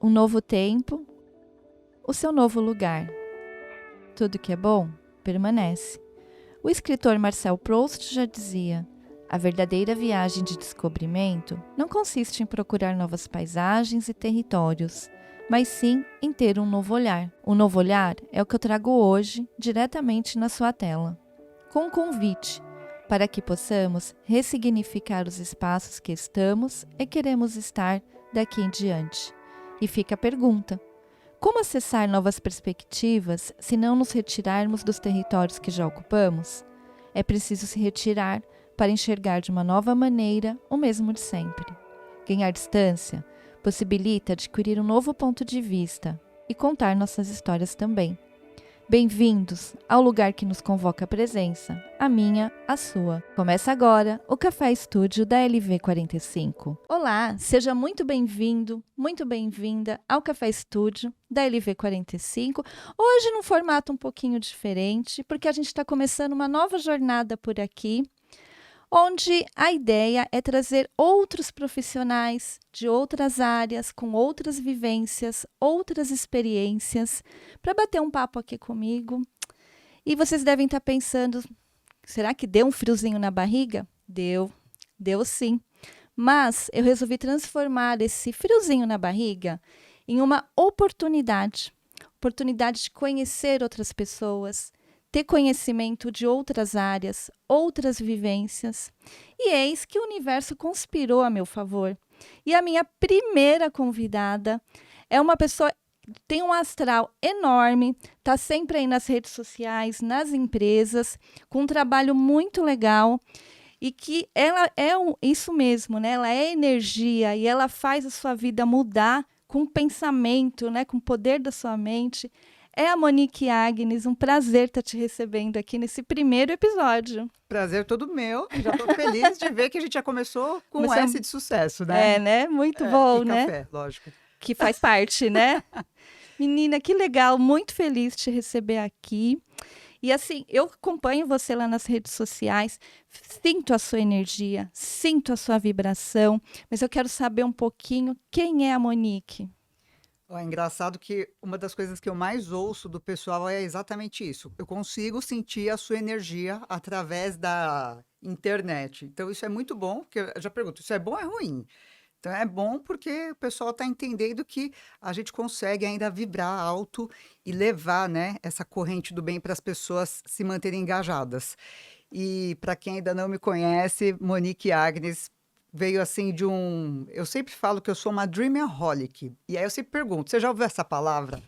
um novo tempo, o seu novo lugar. Tudo que é bom permanece. O escritor Marcel Proust já dizia: a verdadeira viagem de descobrimento não consiste em procurar novas paisagens e territórios, mas sim em ter um novo olhar. O novo olhar é o que eu trago hoje diretamente na sua tela, com um convite para que possamos ressignificar os espaços que estamos e queremos estar daqui em diante. E fica a pergunta: como acessar novas perspectivas se não nos retirarmos dos territórios que já ocupamos? É preciso se retirar para enxergar de uma nova maneira o mesmo de sempre. Ganhar distância possibilita adquirir um novo ponto de vista e contar nossas histórias também. Bem-vindos ao lugar que nos convoca a presença, a minha, a sua. Começa agora o Café Estúdio da LV45. Olá, seja muito bem-vindo, muito bem-vinda ao Café Estúdio da LV45. Hoje num formato um pouquinho diferente, porque a gente está começando uma nova jornada por aqui, onde a ideia é trazer outros profissionais de outras áreas, com outras vivências, outras experiências, para bater um papo aqui comigo. E vocês devem estar pensando, será que deu um friozinho na barriga? Deu sim. Mas eu resolvi transformar esse friozinho na barriga em uma oportunidade de conhecer outras pessoas, ter conhecimento de outras áreas, outras vivências. E eis que o universo conspirou a meu favor. E a minha primeira convidada é uma pessoa que tem um astral enorme, está sempre aí nas redes sociais, nas empresas, com um trabalho muito legal. E que ela é isso mesmo, né? Ela é energia e ela faz a sua vida mudar com o pensamento, né? Com o poder da sua mente. É a Monique Agnes, um prazer estar te recebendo aqui nesse primeiro episódio. Prazer todo meu, já estou feliz de ver que a gente já começou com um S de sucesso, né? É, né? Muito bom, e né? café, lógico. Que faz parte, né? Menina, que legal, muito feliz de te receber aqui. E assim, eu acompanho você lá nas redes sociais, sinto a sua energia, sinto a sua vibração, mas eu quero saber um pouquinho quem é a Monique. É engraçado que uma das coisas que eu mais ouço do pessoal é exatamente isso. Eu consigo sentir a sua energia através da internet. Então, isso é muito bom, porque eu já pergunto, isso é bom ou é ruim? Então, é bom porque o pessoal está entendendo que a gente consegue ainda vibrar alto e levar, né, essa corrente do bem para as pessoas se manterem engajadas. E para quem ainda não me conhece, Monique Agnes veio assim de um. Eu sempre falo que eu sou uma dreamaholic. E aí eu sempre pergunto: você já ouviu essa palavra?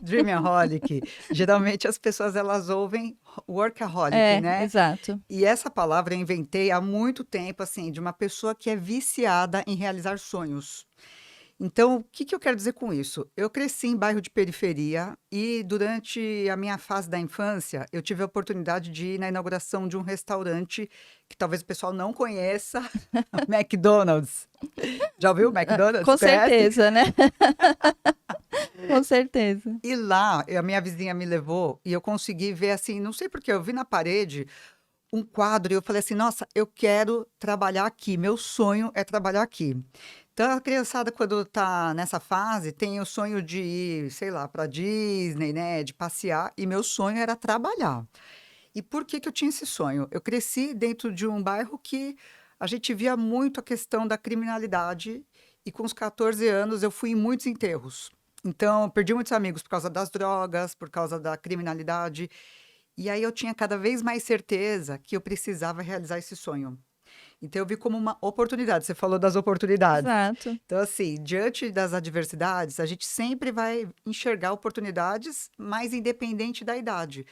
Dreamaholic. Geralmente as pessoas elas ouvem workaholic, né? Exato. E essa palavra eu inventei há muito tempo, assim, de uma pessoa que é viciada em realizar sonhos. Então, o que eu quero dizer com isso? Eu cresci em bairro de periferia e durante a minha fase da infância, eu tive a oportunidade de ir na inauguração de um restaurante que talvez o pessoal não conheça, McDonald's. Já ouviu o McDonald's? Com Conhece? certeza, né? Com certeza. E lá, a minha vizinha me levou e eu consegui ver assim, não sei porque, eu vi na parede um quadro e eu falei assim, nossa, eu quero trabalhar aqui, meu sonho é trabalhar aqui. Então, a criançada, quando tá nessa fase, tem o sonho de ir, sei lá, para Disney, né, de passear, e meu sonho era trabalhar. E por que que eu tinha esse sonho? Eu cresci dentro de um bairro que a gente via muito a questão da criminalidade, e com os 14 anos eu fui em muitos enterros. Então, eu perdi muitos amigos por causa das drogas, por causa da criminalidade, e aí eu tinha cada vez mais certeza que eu precisava realizar esse sonho. Então, eu vi como uma oportunidade. Você falou das oportunidades. Exato. Então, assim, diante das adversidades, a gente sempre vai enxergar oportunidades, mas independente da idade.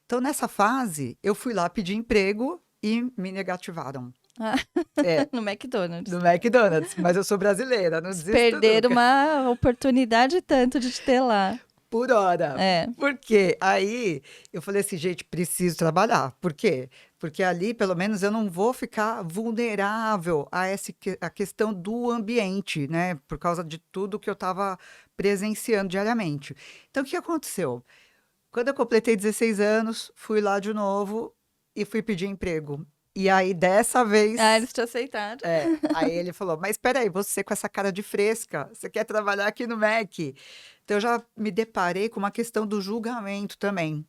Então, nessa fase, eu fui lá pedir emprego e me negativaram. Ah, É, no McDonald's. no McDonald's, mas eu sou brasileira, não desisto Perderam nunca. uma oportunidade tanto de te ter lá. Por hora. É. Por quê? Aí eu falei assim, gente, preciso trabalhar. Por quê? Porque ali, pelo menos, eu não vou ficar vulnerável a questão do ambiente, né? Por causa de tudo que eu estava presenciando diariamente. Então, o que aconteceu? Quando eu completei 16 anos, fui lá de novo e fui pedir emprego. E aí, dessa vez, Ah, eles te aceitaram. aí ele falou, mas espera aí, você com essa cara de fresca, você quer trabalhar aqui no MEC? Então, eu já me deparei com uma questão do julgamento também.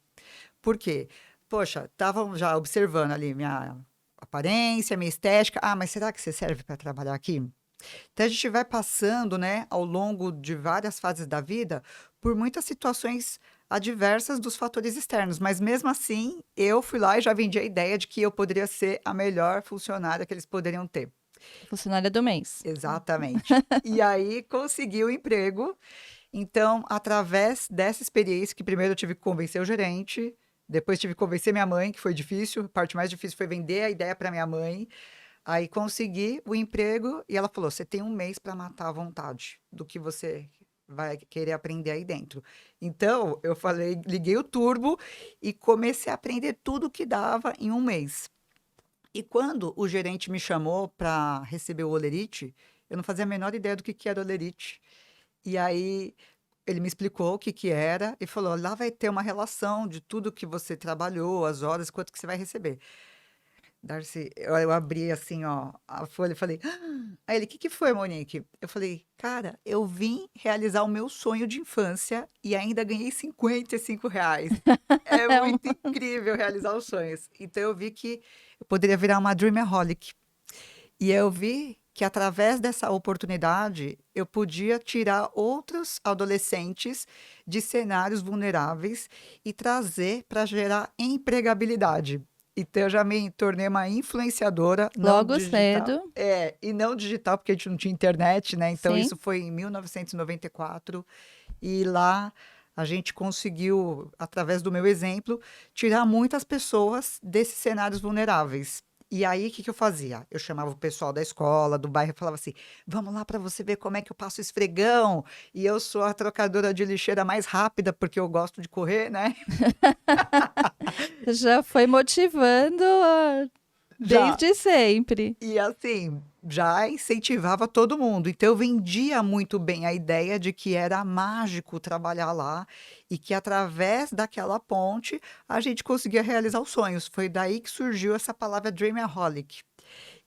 Por quê? Poxa, estavam já observando ali minha aparência, minha estética. Ah, mas será que você serve para trabalhar aqui? Então, a gente vai passando, né, ao longo de várias fases da vida, por muitas situações adversas dos fatores externos, mas mesmo assim, eu fui lá e já vendi a ideia de que eu poderia ser a melhor funcionária que eles poderiam ter. Funcionária do mês. Exatamente. E aí consegui o emprego. Então, através dessa experiência, que primeiro eu tive que convencer o gerente, depois tive que convencer minha mãe, que foi difícil. A parte mais difícil foi vender a ideia para minha mãe. Aí consegui o emprego e ela falou: você tem um mês para matar a vontade do que você vai querer aprender aí dentro. Então, eu falei, liguei o turbo e comecei a aprender tudo que dava em um mês. E quando o gerente me chamou para receber o Olerite, eu não fazia a menor ideia do que era o Olerite. E aí ele me explicou o que era e falou: lá vai ter uma relação de tudo que você trabalhou, as horas, quanto que você vai receber. Darcy, eu abri assim, ó, a folha e falei. "Ah." Aí ele: que foi, Monique? Eu falei: cara, eu vim realizar o meu sonho de infância e ainda ganhei R$ 55. É É um- muito incrível realizar os sonhos. Então eu vi que eu poderia virar uma dreamaholic. E eu vi que através dessa oportunidade eu podia tirar outros adolescentes de cenários vulneráveis e trazer para gerar empregabilidade. Então eu já me tornei uma influenciadora não Logo digital. cedo, E não digital, porque a gente não tinha internet, né? Então sim. isso foi em 1994. E lá a gente conseguiu, através do meu exemplo, tirar muitas pessoas desses cenários vulneráveis. E aí, o que que eu fazia? Eu chamava o pessoal da escola, do bairro, e falava assim: vamos lá para você ver como é que eu passo esfregão. E eu sou a trocadora de lixeira mais rápida, porque eu gosto de correr, né? Já foi motivando Já. desde sempre. E assim, já incentivava todo mundo. Então, eu vendia muito bem a ideia de que era mágico trabalhar lá e que através daquela ponte a gente conseguia realizar os sonhos. Foi daí que surgiu essa palavra Dreamaholic.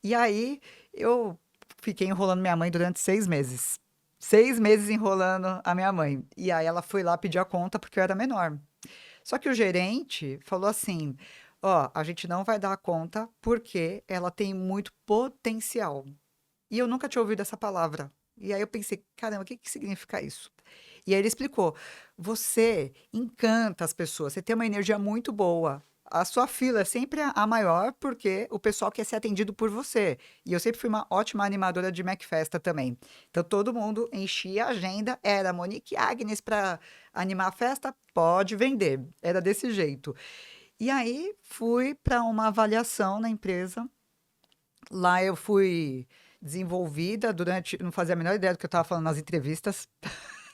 E aí eu fiquei enrolando minha mãe durante 6 meses. 6 meses enrolando a minha mãe. E aí ela foi lá pedir a conta porque eu era menor. Só que o gerente falou assim: ó, a gente não vai dar a conta porque ela tem muito potencial. E eu nunca tinha ouvido essa palavra. E aí eu pensei, caramba, o que que significa isso? E aí ele explicou: você encanta as pessoas, você tem uma energia muito boa. A sua fila é sempre a maior porque o pessoal quer ser atendido por você. E eu sempre fui uma ótima animadora de McFesta também. Então todo mundo enchia a agenda, era Monique Agnes para animar a festa, pode vender. Era desse jeito. E aí fui para uma avaliação na empresa. Lá eu fui desenvolvida durante, não fazia a menor ideia do que eu estava falando nas entrevistas.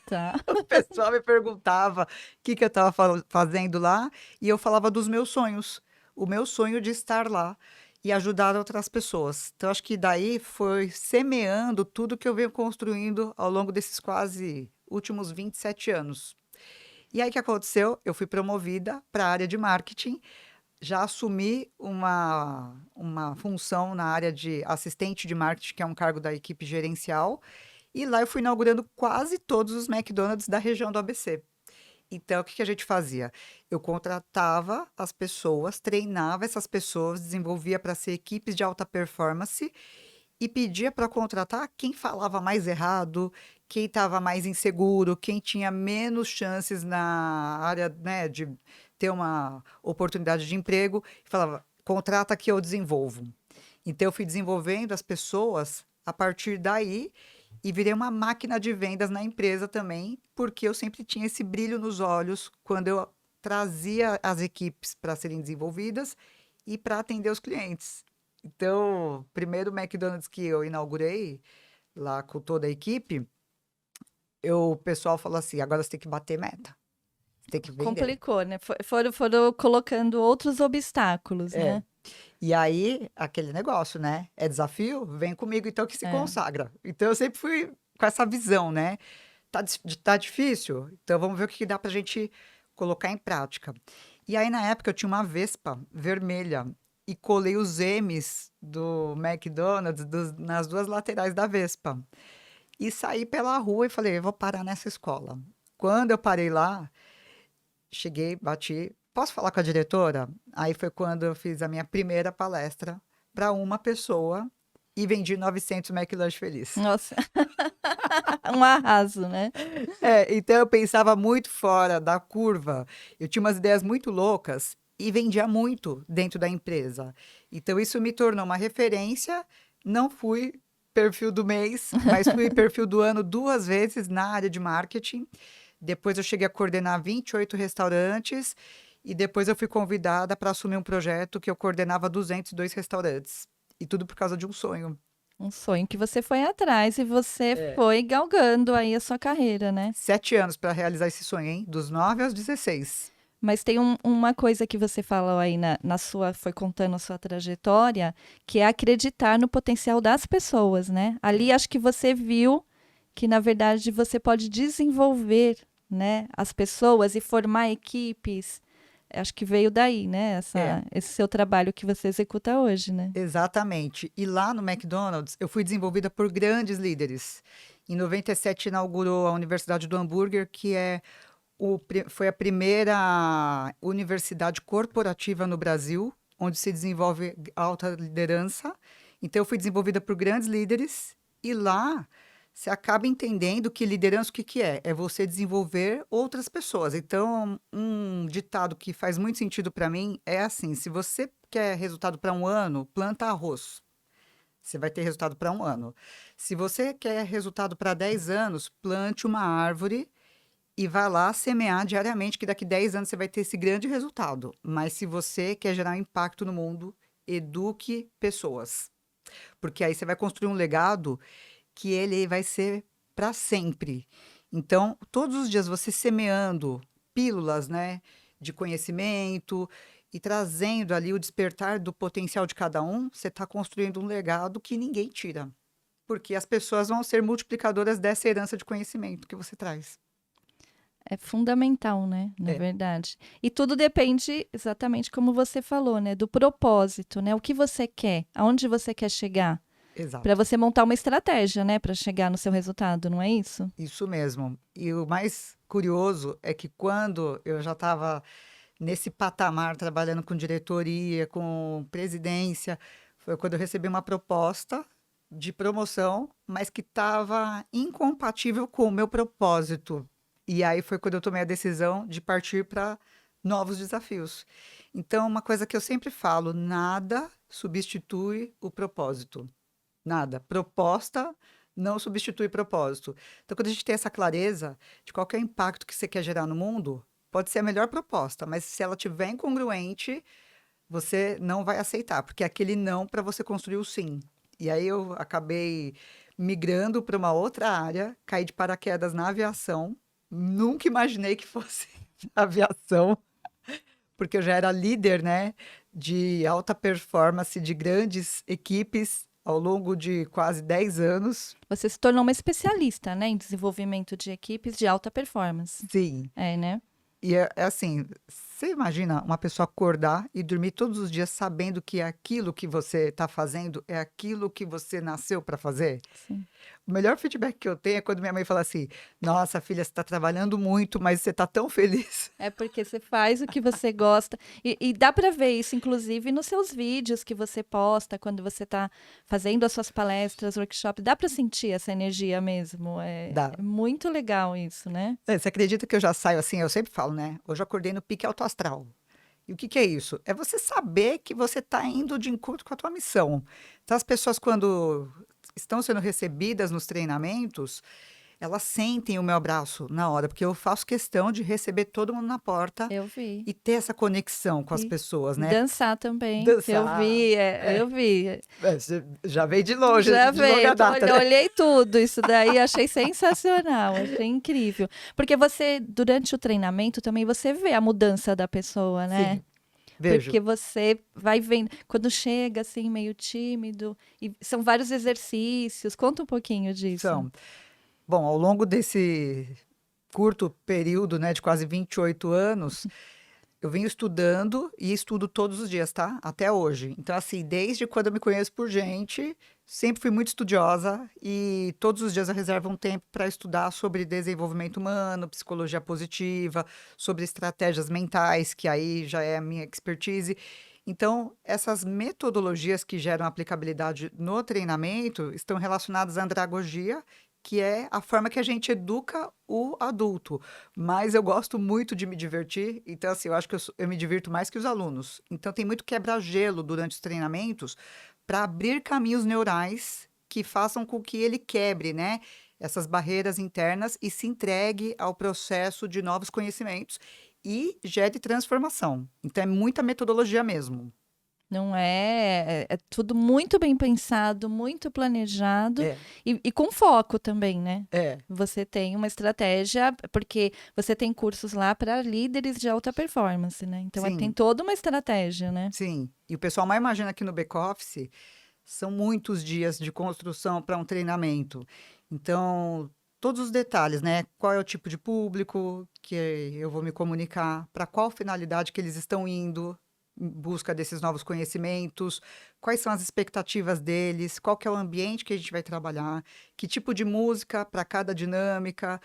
Tá. O pessoal me perguntava o que que eu estava fazendo lá e eu falava dos meus sonhos. O meu sonho de estar lá e ajudar outras pessoas. Então, acho que daí foi semeando tudo que eu venho construindo ao longo desses quase últimos 27 anos. E aí, o que aconteceu? Eu fui promovida para a área de marketing, já assumi uma função na área de assistente de marketing, que é um cargo da equipe gerencial, e lá eu fui inaugurando quase todos os McDonald's da região do ABC. Então, o que que a gente fazia? Eu contratava as pessoas, treinava essas pessoas, desenvolvia para ser equipes de alta performance e pedia para contratar quem falava mais errado, quem estava mais inseguro, quem tinha menos chances na área, né, de ter uma oportunidade de emprego, e falava: contrata que eu desenvolvo. Então, eu fui desenvolvendo as pessoas a partir daí e virei uma máquina de vendas na empresa também, porque eu sempre tinha esse brilho nos olhos quando eu trazia as equipes para serem desenvolvidas e para atender os clientes. Então, o primeiro McDonald's que eu inaugurei, lá com toda a equipe, o pessoal falou assim: agora você tem que bater meta, você tem que vender. Complicou, né? Foram colocando outros obstáculos, É. né? E aí, aquele negócio, né? É desafio? Vem comigo então que se É. consagra. Então, eu sempre fui com essa visão, né? Tá difícil? Então, vamos ver o que dá pra gente colocar em prática. E aí, na época, eu tinha uma Vespa vermelha. e colei os M's do McDonald's nas duas laterais da Vespa. E saí pela rua e falei, eu vou parar nessa escola. Quando eu parei lá, cheguei, bati, posso falar com a diretora? Aí foi quando eu fiz a minha primeira palestra para uma pessoa e vendi 900 McLanche Feliz. Nossa, um arraso, né? Então eu pensava muito fora da curva. Eu tinha umas ideias muito loucas e vendia muito dentro da empresa. Então isso me tornou uma referência. Não fui perfil do mês, mas fui perfil do ano 2 vezes na área de marketing. Depois eu cheguei a coordenar 28 restaurantes e depois eu fui convidada para assumir um projeto que eu coordenava 202 restaurantes. E tudo por causa de um sonho. Um sonho que você foi atrás e você foi galgando aí a sua carreira, né? 7 anos para realizar esse sonho, hein? Dos 9 aos 16. Mas tem uma coisa que você falou aí foi contando a sua trajetória, que é acreditar no potencial das pessoas, né? Ali acho que você viu que, na verdade, você pode desenvolver, né, as pessoas e formar equipes. Acho que veio daí, né? Esse seu trabalho que você executa hoje, né? Exatamente. E lá no McDonald's, eu fui desenvolvida por grandes líderes. Em 97, inaugurou a Universidade do Hambúrguer, que foi a primeira universidade corporativa no Brasil, onde se desenvolve alta liderança. Então, eu fui desenvolvida por grandes líderes e lá você acaba entendendo que liderança o que é? É você desenvolver outras pessoas. Então, um ditado que faz muito sentido para mim é assim: se você quer resultado para um ano, planta arroz. Você vai ter resultado para um ano. Se você quer resultado para 10 anos, plante uma árvore e vá lá semear diariamente, que daqui 10 anos você vai ter esse grande resultado. Mas se você quer gerar impacto no mundo, eduque pessoas. Porque aí você vai construir um legado que ele vai ser para sempre. Então, todos os dias você semeando pílulas, né, de conhecimento e trazendo ali o despertar do potencial de cada um, você está construindo um legado que ninguém tira. Porque as pessoas vão ser multiplicadoras dessa herança de conhecimento que você traz. É fundamental, né? Na verdade. E tudo depende, exatamente como você falou, né? Do propósito, né? O que você quer, aonde você quer chegar. Exato. Para você montar uma estratégia, né? Para chegar no seu resultado, não é isso? Isso mesmo. E o mais curioso é que quando eu já estava nesse patamar, trabalhando com diretoria, com presidência, foi quando eu recebi uma proposta de promoção, mas que estava incompatível com o meu propósito. E aí foi quando eu tomei a decisão de partir para novos desafios. Então, uma coisa que eu sempre falo: nada substitui o propósito. Nada. Proposta não substitui propósito. Então, quando a gente tem essa clareza de qual que é o impacto que você quer gerar no mundo, pode ser a melhor proposta, mas se ela estiver incongruente, você não vai aceitar, porque é aquele não para você construir o sim. E aí eu acabei migrando para uma outra área, caí de paraquedas na aviação. Nunca imaginei que fosse aviação, porque eu já era líder, né, de alta performance de grandes equipes ao longo de quase 10 anos. Você se tornou uma especialista, né? Em desenvolvimento de equipes de alta performance. Sim. Né? E é assim, você imagina uma pessoa acordar e dormir todos os dias sabendo que aquilo que você está fazendo é aquilo que você nasceu para fazer? Sim. O melhor feedback que eu tenho é quando minha mãe fala assim: nossa, filha, você está trabalhando muito, mas você está tão feliz. É porque você faz o que você gosta. E dá para ver isso, inclusive, nos seus vídeos que você posta, quando você está fazendo as suas palestras, workshops. Dá para sentir essa energia mesmo. É muito legal isso, né? Você acredita que eu já saio assim? Eu sempre falo, né? Hoje eu acordei no pique autoastral. E o que é isso? É você saber que você está indo de encontro com a tua missão. Então, as pessoas, quando estão sendo recebidas nos treinamentos, elas sentem o meu abraço na hora, porque eu faço questão de receber todo mundo na porta. Eu vi. E ter essa conexão com as pessoas, né? Dançar também. Dançar. Eu vi. Você já veio de longe, Já de longa data, né? Olhei tudo isso daí, achei sensacional, achei incrível. Porque você, durante o treinamento, também você vê a mudança da pessoa, né? Sim. Vejo. Porque você vai vendo, quando chega assim, meio tímido, e são vários exercícios. Conta um pouquinho disso. Bom, ao longo desse curto período, né, de quase 28 anos, Eu venho estudando e estudo todos os dias, tá? Até hoje. Então, assim, desde quando eu me conheço por gente, sempre fui muito estudiosa e todos os dias eu reservo um tempo para estudar sobre desenvolvimento humano, psicologia positiva, sobre estratégias mentais, que aí já é a minha expertise. Então, essas metodologias que geram aplicabilidade no treinamento estão relacionadas à andragogia, que é a forma que a gente educa o adulto. Mas eu gosto muito de me divertir, então, assim, eu acho que eu me divirto mais que os alunos. Então, tem muito quebra-gelo durante os treinamentos para abrir caminhos neurais que façam com que ele quebre, né, essas barreiras internas e se entregue ao processo de novos conhecimentos e gere transformação. Então, é muita metodologia mesmo. Não é, é tudo muito bem pensado, muito planejado É, e com foco também, né? é, Você tem uma estratégia, porque você tem cursos lá para líderes de alta performance, né? Então tem sim, toda uma estratégia, né? sim. E o pessoal mais imagina que no back-office são muitos dias de construção para um treinamento. Então, todos os detalhes, né? Qual é o tipo de público que eu vou me comunicar, para qual finalidade que eles estão indo em busca desses novos conhecimentos, quais são as expectativas deles, qual que é o ambiente que a gente vai trabalhar, que tipo de música para cada dinâmica,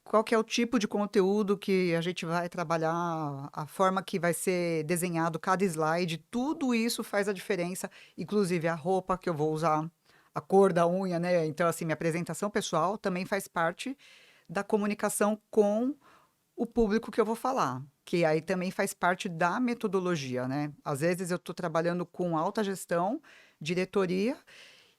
qual que é o tipo de conteúdo que a gente vai trabalhar, a forma que vai ser desenhado cada slide, tudo isso faz a diferença, inclusive a roupa que eu vou usar, a cor da unha, né? Então, assim, minha apresentação pessoal também faz parte da comunicação com o público que eu vou falar, que aí também faz parte da metodologia, né? Às vezes eu estou trabalhando com alta gestão, diretoria,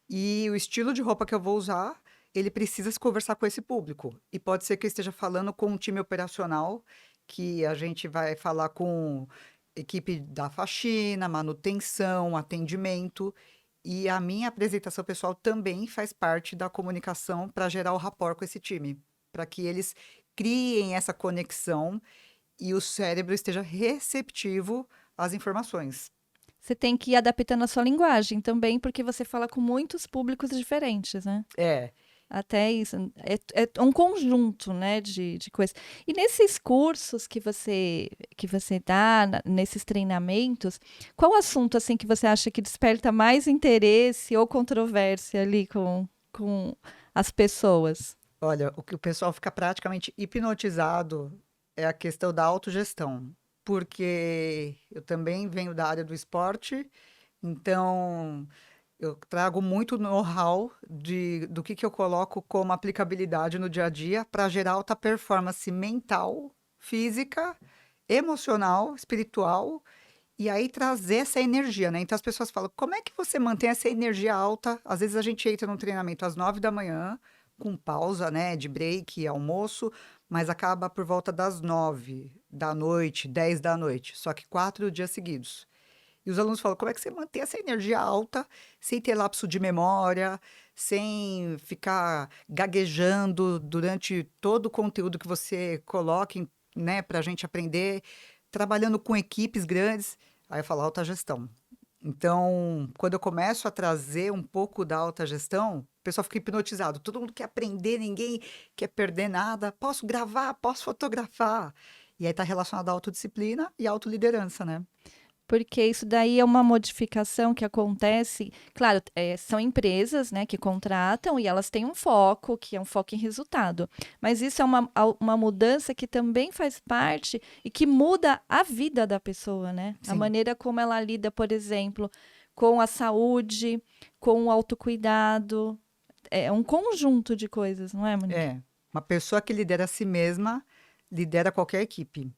e o estilo de roupa que eu vou usar, ele precisa se conversar com esse público. E pode ser que eu esteja falando com um time operacional, que a gente vai falar com equipe da faxina, manutenção, atendimento. E a minha apresentação pessoal também faz parte da comunicação para gerar o rapport com esse time, para que eles criem essa conexão e o cérebro esteja receptivo às informações. Você tem que ir adaptando a sua linguagem também, porque você fala com muitos públicos diferentes, né? É, Até isso. É um conjunto, né, de coisas. E nesses cursos que você dá, nesses treinamentos, qual assunto, assim, que você acha que desperta mais interesse ou controvérsia ali com as pessoas? olha, o que o pessoal fica praticamente hipnotizado é a questão da autogestão, porque eu também venho da área do esporte, então eu trago muito know-how do que eu coloco como aplicabilidade no dia a dia para gerar alta performance mental, física, emocional, espiritual, e aí trazer essa energia, né? Então as pessoas falam, como é que você mantém essa energia alta? Às vezes a gente entra num treinamento às 9 da manhã, com pausa, né, de break, almoço, mas acaba por volta das 9 da noite, 10 da noite, só que 4 dias seguidos. E os alunos falam, como é que você mantém essa energia alta sem ter lapso de memória, sem ficar gaguejando durante todo o conteúdo que você coloca, né, para a gente aprender, trabalhando com equipes grandes? Aí eu falo, alta gestão. Então, quando eu começo a trazer um pouco da alta gestão, o pessoal fica hipnotizado. Todo mundo quer aprender, ninguém quer perder nada. Posso gravar, posso fotografar. E aí está relacionado à autodisciplina e à autoliderança, né? Porque isso daí é uma modificação que acontece. Claro, são empresas, né, que contratam e elas têm um foco, que é um foco em resultado. Mas isso é uma mudança que também faz parte e que muda a vida da pessoa, né? A Sim. maneira como ela lida, por exemplo, com a saúde, com o autocuidado. É um conjunto de coisas, não é, Monique? É, uma pessoa que lidera a si mesma, lidera qualquer equipe.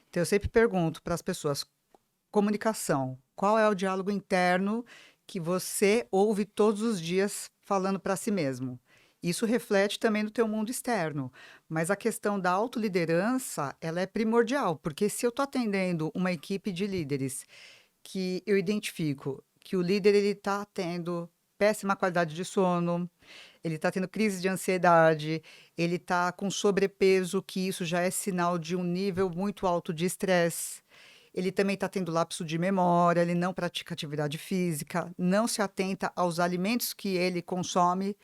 Então, eu sempre pergunto para as pessoas, comunicação, qual é o diálogo interno que você ouve todos os dias falando para si mesmo? Isso reflete também no teu mundo externo, mas a questão da autoliderança, ela é primordial, porque se eu estou atendendo uma equipe de líderes que eu identifico que o líder ele está tendo péssima qualidade de sono, ele está tendo crise de ansiedade, ele está com sobrepeso, que isso já é sinal de um nível muito alto de estresse. Ele também está tendo lapso de memória, ele não pratica atividade física, não se atenta aos alimentos que ele consome.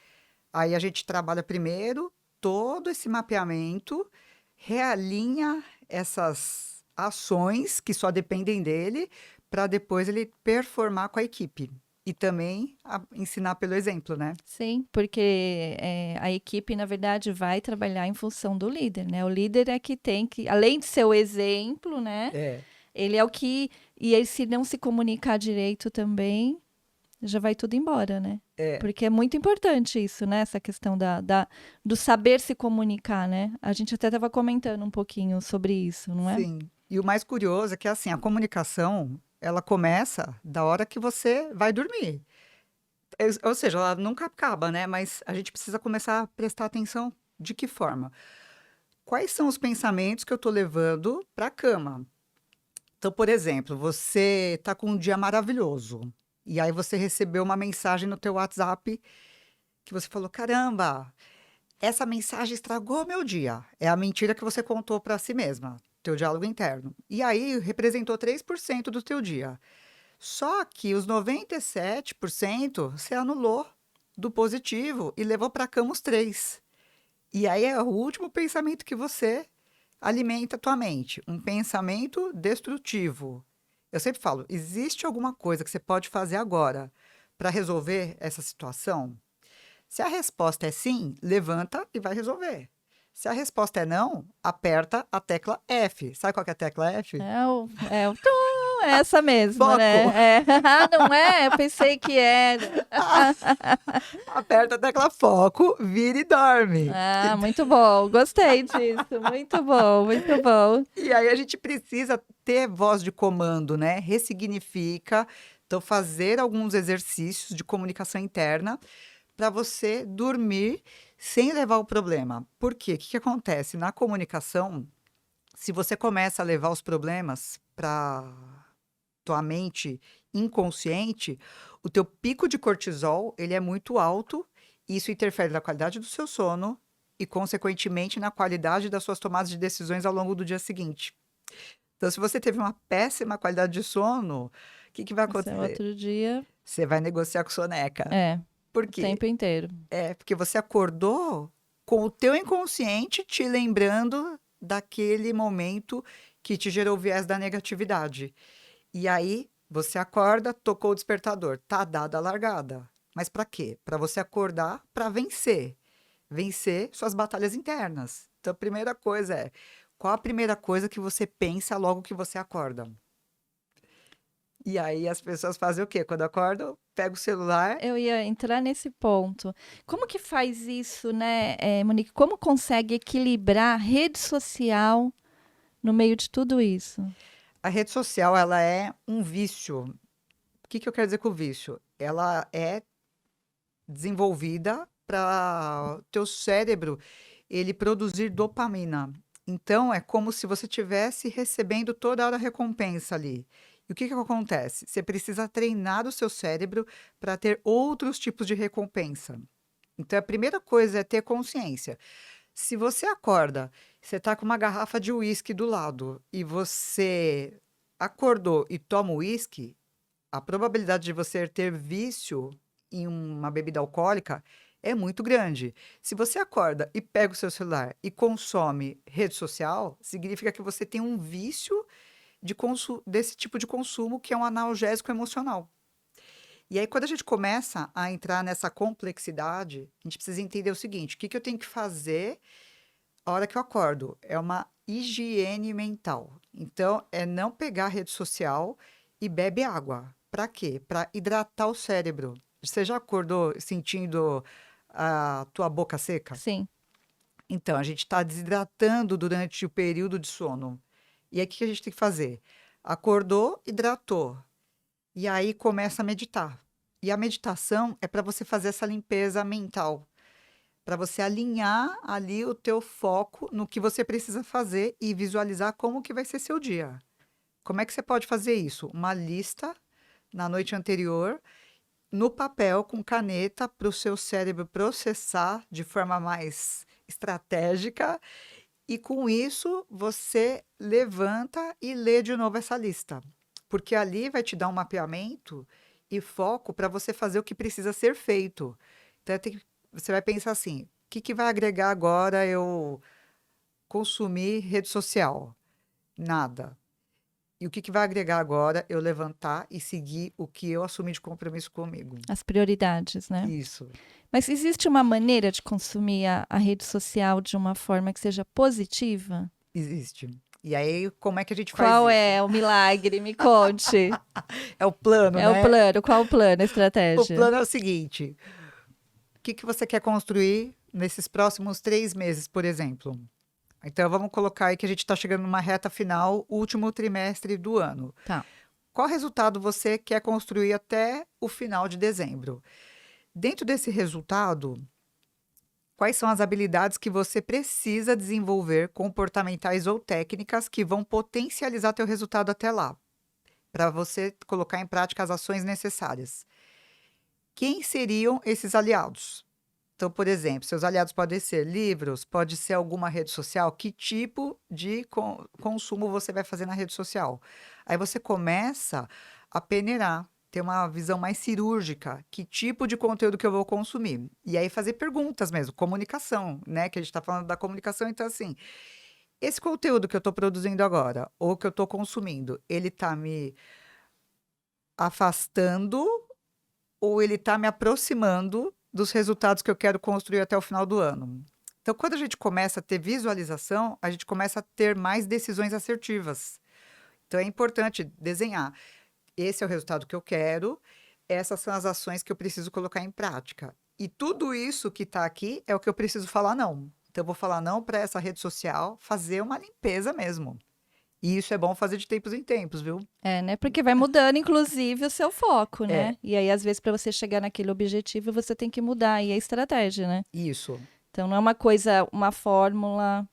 Aí a gente trabalha primeiro todo esse mapeamento, realinha essas ações que só dependem dele, para depois ele performar com a equipe. E também ensinar pelo exemplo, né? Sim, porque a equipe, na verdade, vai trabalhar em função do líder, né? O líder é que tem que, além de ser o exemplo, né? É. Ele é o que. E aí, se não se comunicar direito também, já vai tudo embora, né? É. Porque é muito importante isso, né? Essa questão do saber se comunicar, né? A gente até estava comentando um pouquinho sobre isso, não é? Sim. E o mais curioso é que, assim, a comunicação, ela começa da hora que você vai dormir. Ou seja, ela nunca acaba, né? Mas a gente precisa começar a prestar atenção de que forma? Quais são os pensamentos que eu tô levando para a cama? Então, por exemplo, você está com um dia maravilhoso e aí você recebeu uma mensagem no teu WhatsApp que você falou: "Caramba, essa mensagem estragou meu dia". É a mentira que você contou para si mesma, teu diálogo interno. E aí representou 3% do teu dia. Só que os 97% você anulou do positivo e levou para a cama os 3. E aí é o último pensamento que você alimenta a tua mente, um pensamento destrutivo. Eu sempre falo, existe alguma coisa que você pode fazer agora para resolver essa situação? Se a resposta é sim, levanta e vai resolver. Se a resposta é não, aperta a tecla F. Sabe qual que é a tecla F? É o tum, é essa mesma, Foco! né? Ah, não é? Eu pensei que era. Aperta a tecla foco, vira e dorme. Ah, muito bom. Gostei disso. Muito bom, muito bom. E aí a gente precisa ter voz de comando, né? Ressignifica. Então, fazer alguns exercícios de comunicação interna para você dormir sem levar o problema. Por quê? O que acontece? Na comunicação, se você começa a levar os problemas para tua mente inconsciente, o teu pico de cortisol, ele é muito alto, e isso interfere na qualidade do seu sono e, consequentemente, na qualidade das suas tomadas de decisões ao longo do dia seguinte. Então, se você teve uma péssima qualidade de sono, o que vai Esse é acontecer? outro dia. Você vai negociar com soneca. É, Por o quê? tempo inteiro. Porque você acordou com o teu inconsciente te lembrando daquele momento que te gerou o viés da negatividade. E aí, você acorda, tocou o despertador, tá dada a largada. Mas para quê? Para você acordar para vencer. Vencer suas batalhas internas. Então, a primeira coisa é, qual a primeira coisa que você pensa logo que você acorda? E aí as pessoas fazem o quê? Quando acordam, pega o celular. Eu ia entrar nesse ponto. Como que faz isso, né, Monique? Como consegue equilibrar a rede social no meio de tudo isso? A rede social, ela é um vício. O que eu quero dizer com vício? Ela é desenvolvida para o teu cérebro ele produzir dopamina. Então, é como se você estivesse recebendo toda hora recompensa ali. E o que acontece? Você precisa treinar o seu cérebro para ter outros tipos de recompensa. Então, a primeira coisa é ter consciência. Se você acorda, você está com uma garrafa de uísque do lado e você acordou e toma uísque, a probabilidade de você ter vício em uma bebida alcoólica é muito grande. Se você acorda e pega o seu celular e consome rede social, significa que você tem um vício desse tipo de consumo que é um analgésico emocional. E aí, quando a gente começa a entrar nessa complexidade, a gente precisa entender o seguinte: o que eu tenho que fazer a hora que eu acordo? É uma higiene mental. Então, é não pegar a rede social e bebe água. Para quê? Para hidratar o cérebro. Você já acordou sentindo a tua boca seca? Sim. Então, a gente está desidratando durante o período de sono. E aí, o que a gente tem que fazer? Acordou, hidratou. E aí começa a meditar. E a meditação é para você fazer essa limpeza mental, para você alinhar ali o teu foco no que você precisa fazer e visualizar como que vai ser seu dia. Como é que você pode fazer isso? Uma lista na noite anterior, no papel, com caneta, para o seu cérebro processar de forma mais estratégica. E com isso, você levanta e lê de novo essa lista. Porque ali vai te dar um mapeamento e foco para você fazer o que precisa ser feito. Então, você vai pensar assim: o que vai agregar agora eu consumir rede social? Nada. E o que que vai agregar agora eu levantar e seguir o que eu assumi de compromisso comigo. As prioridades, né? Isso, Mas existe uma maneira de consumir a rede social de uma forma que seja positiva? existe. E aí, como é que a gente faz Qual isso? é o milagre? Me conte. É o plano, É o né? plano. Qual o plano, a O estratégia? plano é o seguinte: o que que você quer construir nesses próximos 3 meses, por exemplo? Então, vamos colocar aí que a gente está chegando numa reta final, último trimestre do ano. Tá. Qual resultado você quer construir até o final de dezembro? Dentro desse resultado, quais são as habilidades que você precisa desenvolver, comportamentais ou técnicas, que vão potencializar teu resultado até lá, para você colocar em prática as ações necessárias? Quem seriam esses aliados? Então, por exemplo, seus aliados podem ser livros, pode ser alguma rede social. Que tipo de consumo você vai fazer na rede social? Aí você começa a peneirar, ter uma visão mais cirúrgica. Que tipo de conteúdo que eu vou consumir? E aí fazer perguntas mesmo, comunicação, né? Que a gente está falando da comunicação. Então, assim, esse conteúdo que eu estou produzindo agora, ou que eu estou consumindo, ele está me afastando ou ele está me aproximando dos resultados que eu quero construir até o final do ano? Então, quando a gente começa a ter visualização, a gente começa a ter mais decisões assertivas. Então, é importante desenhar. Esse é o resultado que eu quero, essas são as ações que eu preciso colocar em prática. E tudo isso que está aqui é o que eu preciso falar não. Então, eu vou falar não para essa rede social, fazer uma limpeza mesmo. E isso é bom fazer de tempos em tempos, viu? É, né? Porque vai mudando, inclusive, o seu foco, É, né? E aí, às vezes, para você chegar naquele objetivo, você tem que mudar aí a estratégia, né? isso. Então, não é uma coisa, uma fórmula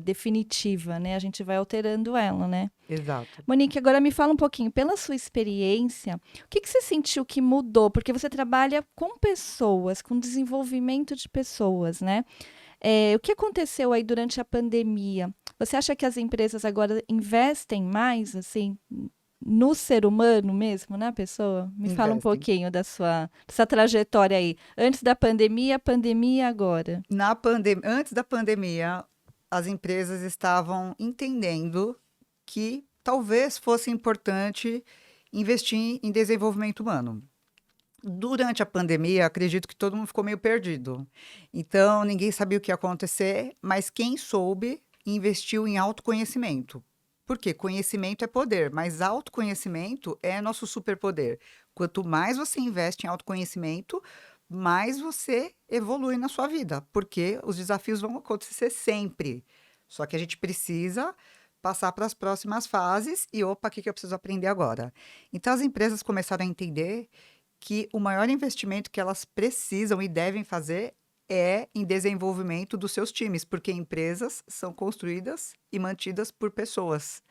definitiva, né? A gente vai alterando ela, né? Exato. Monique, agora me fala um pouquinho, pela sua experiência, o que que você sentiu que mudou? Porque você trabalha com pessoas, com desenvolvimento de pessoas, né? O que aconteceu aí durante a pandemia? Você acha que as empresas agora investem mais, assim, no ser humano mesmo, na pessoa? Me fala um Investem. pouquinho dessa trajetória aí. Antes da pandemia, pandemia agora. Antes da pandemia, as empresas estavam entendendo que talvez fosse importante investir em desenvolvimento humano. Durante a pandemia, acredito que todo mundo ficou meio perdido. Então, ninguém sabia o que ia acontecer, mas quem soube investiu em autoconhecimento. Por quê? Conhecimento é poder, mas autoconhecimento é nosso superpoder. Quanto mais você investe em autoconhecimento, mais você evolui na sua vida, porque os desafios vão acontecer sempre. Só que a gente precisa passar para as próximas fases e, opa, o que que eu preciso aprender agora? Então, as empresas começaram a entender que o maior investimento que elas precisam e devem fazer é em desenvolvimento dos seus times, porque empresas são construídas e mantidas por pessoas.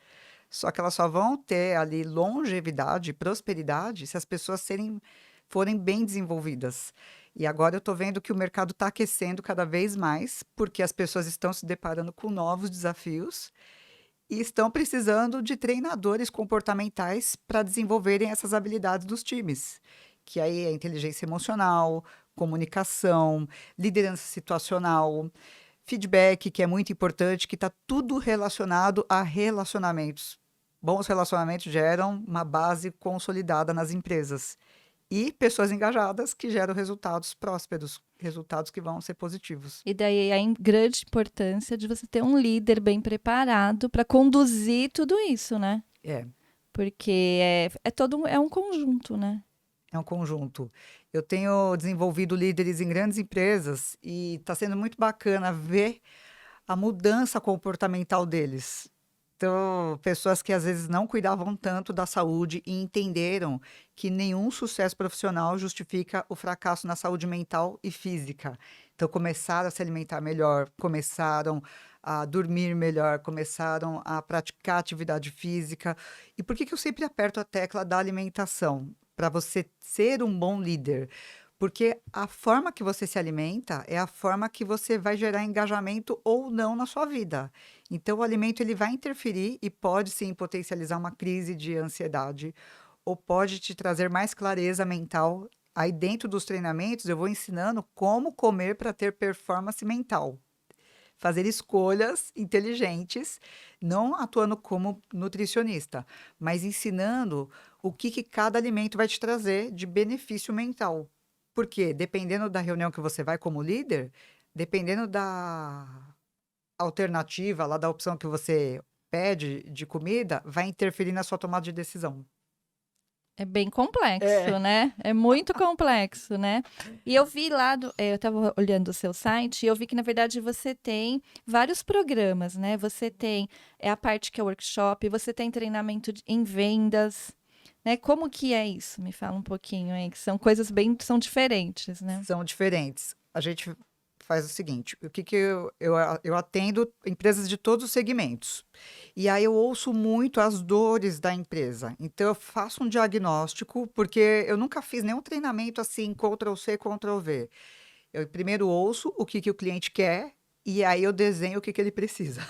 Só que elas só vão ter ali longevidade, prosperidade, se as pessoas forem bem desenvolvidas. E agora eu estou vendo que o mercado está aquecendo cada vez mais, porque as pessoas estão se deparando com novos desafios e estão precisando de treinadores comportamentais para desenvolverem essas habilidades dos times, que aí é inteligência emocional, comunicação, liderança situacional, feedback, que é muito importante, que está tudo relacionado a relacionamentos. Bons relacionamentos geram uma base consolidada nas empresas. E pessoas engajadas que geram resultados prósperos, resultados que vão ser positivos. E daí a grande importância de você ter um líder bem preparado para conduzir tudo isso, né? É. Porque é um conjunto, né? É um conjunto. Eu tenho desenvolvido líderes em grandes empresas e está sendo muito bacana ver a mudança comportamental deles. Então, pessoas que às vezes não cuidavam tanto da saúde e entenderam que nenhum sucesso profissional justifica o fracasso na saúde mental e física. Então, começaram a se alimentar melhor, começaram a dormir melhor, começaram a praticar atividade física. E por que que eu sempre aperto a tecla da alimentação? Para você ser um bom líder. Porque a forma que você se alimenta é a forma que você vai gerar engajamento ou não na sua vida. Então, o alimento ele vai interferir e pode sim potencializar uma crise de ansiedade ou pode te trazer mais clareza mental. Aí, dentro dos treinamentos, eu vou ensinando como comer para ter performance mental. fazer escolhas inteligentes, não atuando como nutricionista, mas ensinando o que cada alimento vai te trazer de benefício mental. Porque dependendo da reunião que você vai como líder, dependendo da alternativa, lá da opção que você pede de comida, vai interferir na sua tomada de decisão. É bem complexo, É. né? É muito complexo, né? E eu vi lá, eu estava olhando o seu site e eu vi que, na verdade, você tem vários programas, né? Você tem a parte que é workshop, você tem treinamento em vendas, né? Como que é isso? Me fala um pouquinho aí, que são coisas são diferentes, né? São diferentes. A gente faz o seguinte, o que eu atendo empresas de todos os segmentos. E aí eu ouço muito as dores da empresa. Então eu faço um diagnóstico, porque eu nunca fiz nenhum treinamento assim, Ctrl+C, Ctrl+V. Eu primeiro ouço o que o cliente quer e aí eu desenho o que ele precisa.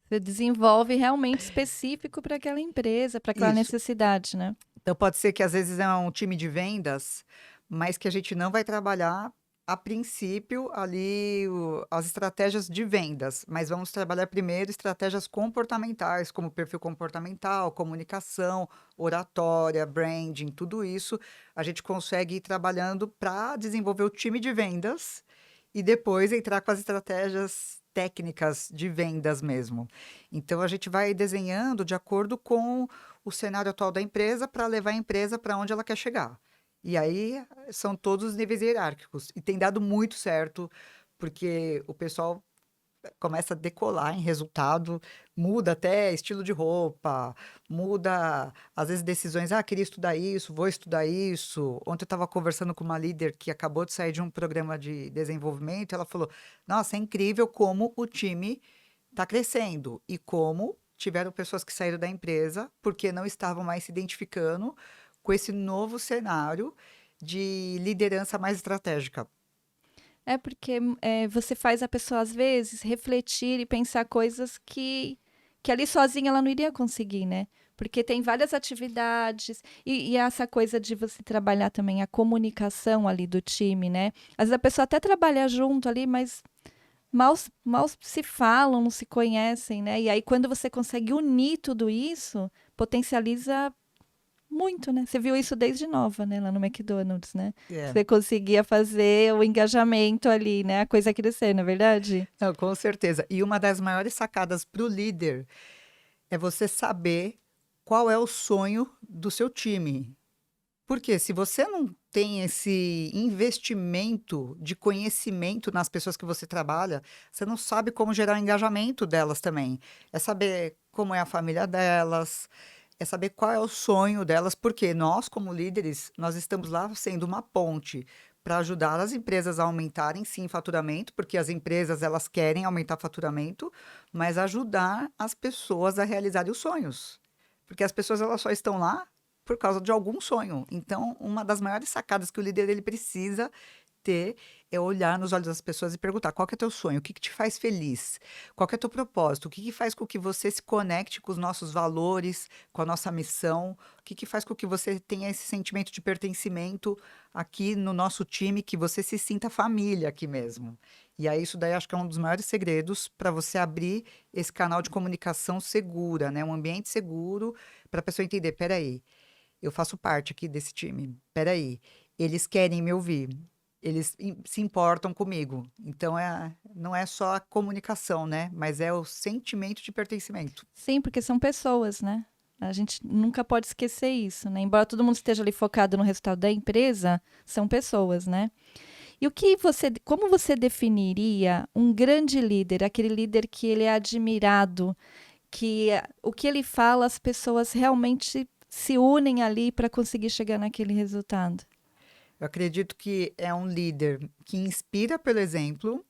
Você desenvolve realmente específico para aquela empresa, para aquela Isso. necessidade, né? Então pode ser que às vezes é um time de vendas, mas que a gente não vai trabalhar a princípio ali as estratégias de vendas, mas vamos trabalhar primeiro estratégias comportamentais, como perfil comportamental, comunicação, oratória, branding, tudo isso a gente consegue ir trabalhando para desenvolver o time de vendas e depois entrar com as estratégias técnicas de vendas mesmo. Então a gente vai desenhando de acordo com o cenário atual da empresa para levar a empresa para onde ela quer chegar. E aí são todos os níveis hierárquicos. E tem dado muito certo, porque o pessoal começa a decolar em resultado, muda até estilo de roupa, muda, às vezes, decisões. Ah, queria estudar isso, vou estudar isso. Ontem eu estava conversando com uma líder que acabou de sair de um programa de desenvolvimento. Ela falou: Nossa, é incrível como o time está crescendo e como tiveram pessoas que saíram da empresa porque não estavam mais se identificando com esse novo cenário de liderança mais estratégica. É porque você faz a pessoa, às vezes, refletir e pensar coisas que ali sozinha ela não iria conseguir, né? Porque tem várias atividades e essa coisa de você trabalhar também a comunicação ali do time, né? Às vezes a pessoa até trabalha junto ali, mas mal se falam, não se conhecem, né? E aí quando você consegue unir tudo isso, potencializa muito, né? Você viu isso desde nova, né? Lá no McDonald's, né? É. Você conseguia fazer o engajamento ali, né? A coisa crescer, não é verdade? Não, com certeza. E uma das maiores sacadas para o líder é você saber qual é o sonho do seu time. Porque se você não tem esse investimento de conhecimento nas pessoas que você trabalha, você não sabe como gerar o engajamento delas também. É saber como é a família delas, é saber qual é o sonho delas, porque nós, como líderes, nós estamos lá sendo uma ponte para ajudar as empresas a aumentarem, sim, faturamento, porque as empresas elas querem aumentar faturamento, mas ajudar as pessoas a realizarem os sonhos. Porque as pessoas elas só estão lá por causa de algum sonho. Então, uma das maiores sacadas que o líder ele precisa ter é olhar nos olhos das pessoas e perguntar: qual que é teu sonho? O que te faz feliz? Qual que é teu propósito? O que faz com que você se conecte com os nossos valores, com a nossa missão? O que faz com que você tenha esse sentimento de pertencimento aqui no nosso time, que você se sinta família aqui mesmo? E aí isso daí acho que é um dos maiores segredos para você abrir esse canal de comunicação segura, né? Um ambiente seguro para a pessoa entender: peraí, eu faço parte aqui desse time. Peraí, eles querem me ouvir. Eles se importam comigo. Então, não é só a comunicação, né? Mas é o sentimento de pertencimento. Sim, porque são pessoas, né? A gente nunca pode esquecer isso, né? Embora todo mundo esteja ali focado no resultado da empresa, são pessoas, né? E como você definiria um grande líder, aquele líder que ele é admirado, que o que ele fala, as pessoas realmente se unem ali para conseguir chegar naquele resultado? Eu acredito que é um líder que inspira pelo exemplo,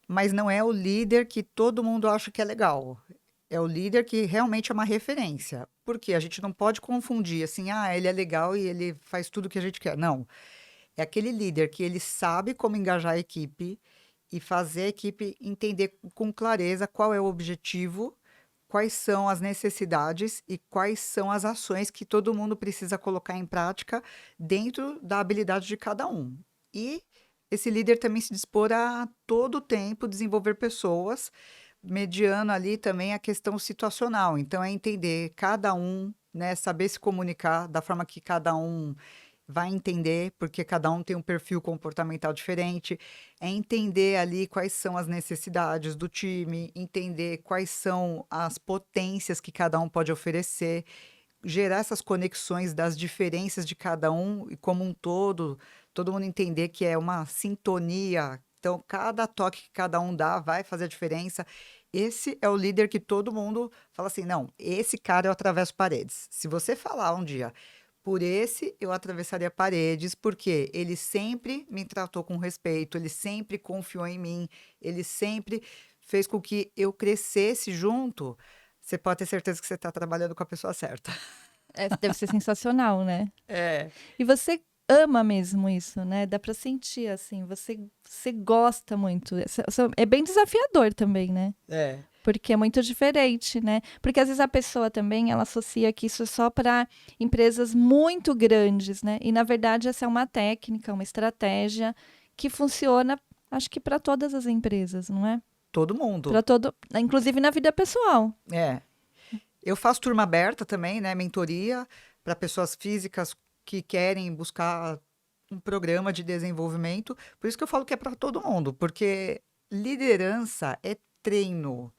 mas não é o líder que todo mundo acha que é legal. É o líder que realmente é uma referência. Porque a gente não pode confundir assim, ah, ele é legal e ele faz tudo o que a gente quer. Não. É aquele líder que ele sabe como engajar a equipe e fazer a equipe entender com clareza qual é o objetivo, quais são as necessidades e quais são as ações que todo mundo precisa colocar em prática dentro da habilidade de cada um. E esse líder também se dispor a todo o tempo desenvolver pessoas, mediando ali também a questão situacional. Então, é entender cada um, né, saber se comunicar da forma que cada um vai entender, porque cada um tem um perfil comportamental diferente, é entender ali quais são as necessidades do time, entender quais são as potências que cada um pode oferecer, gerar essas conexões das diferenças de cada um e como um todo mundo entender que é uma sintonia. Então, cada toque que cada um dá vai fazer a diferença. Esse é o líder que todo mundo fala assim: não, esse cara eu atravesso paredes. Se você falar um dia, por esse eu atravessaria paredes, porque ele sempre me tratou com respeito, ele sempre confiou em mim, ele sempre fez com que eu crescesse junto. Você pode ter certeza que você está trabalhando com a pessoa certa. Deve ser sensacional, né? É. E você ama mesmo isso, né? Dá pra sentir, assim, você gosta muito. É bem desafiador também, né? É. Porque é muito diferente, né? Porque às vezes a pessoa também, ela associa que isso é só para empresas muito grandes, né? E na verdade essa é uma técnica, uma estratégia que funciona, acho que para todas as empresas, não é? Todo mundo. Para todo, inclusive na vida pessoal. É. Eu faço turma aberta também, né? Mentoria para pessoas físicas que querem buscar um programa de desenvolvimento. Por isso que eu falo que é para todo mundo, porque liderança é treino.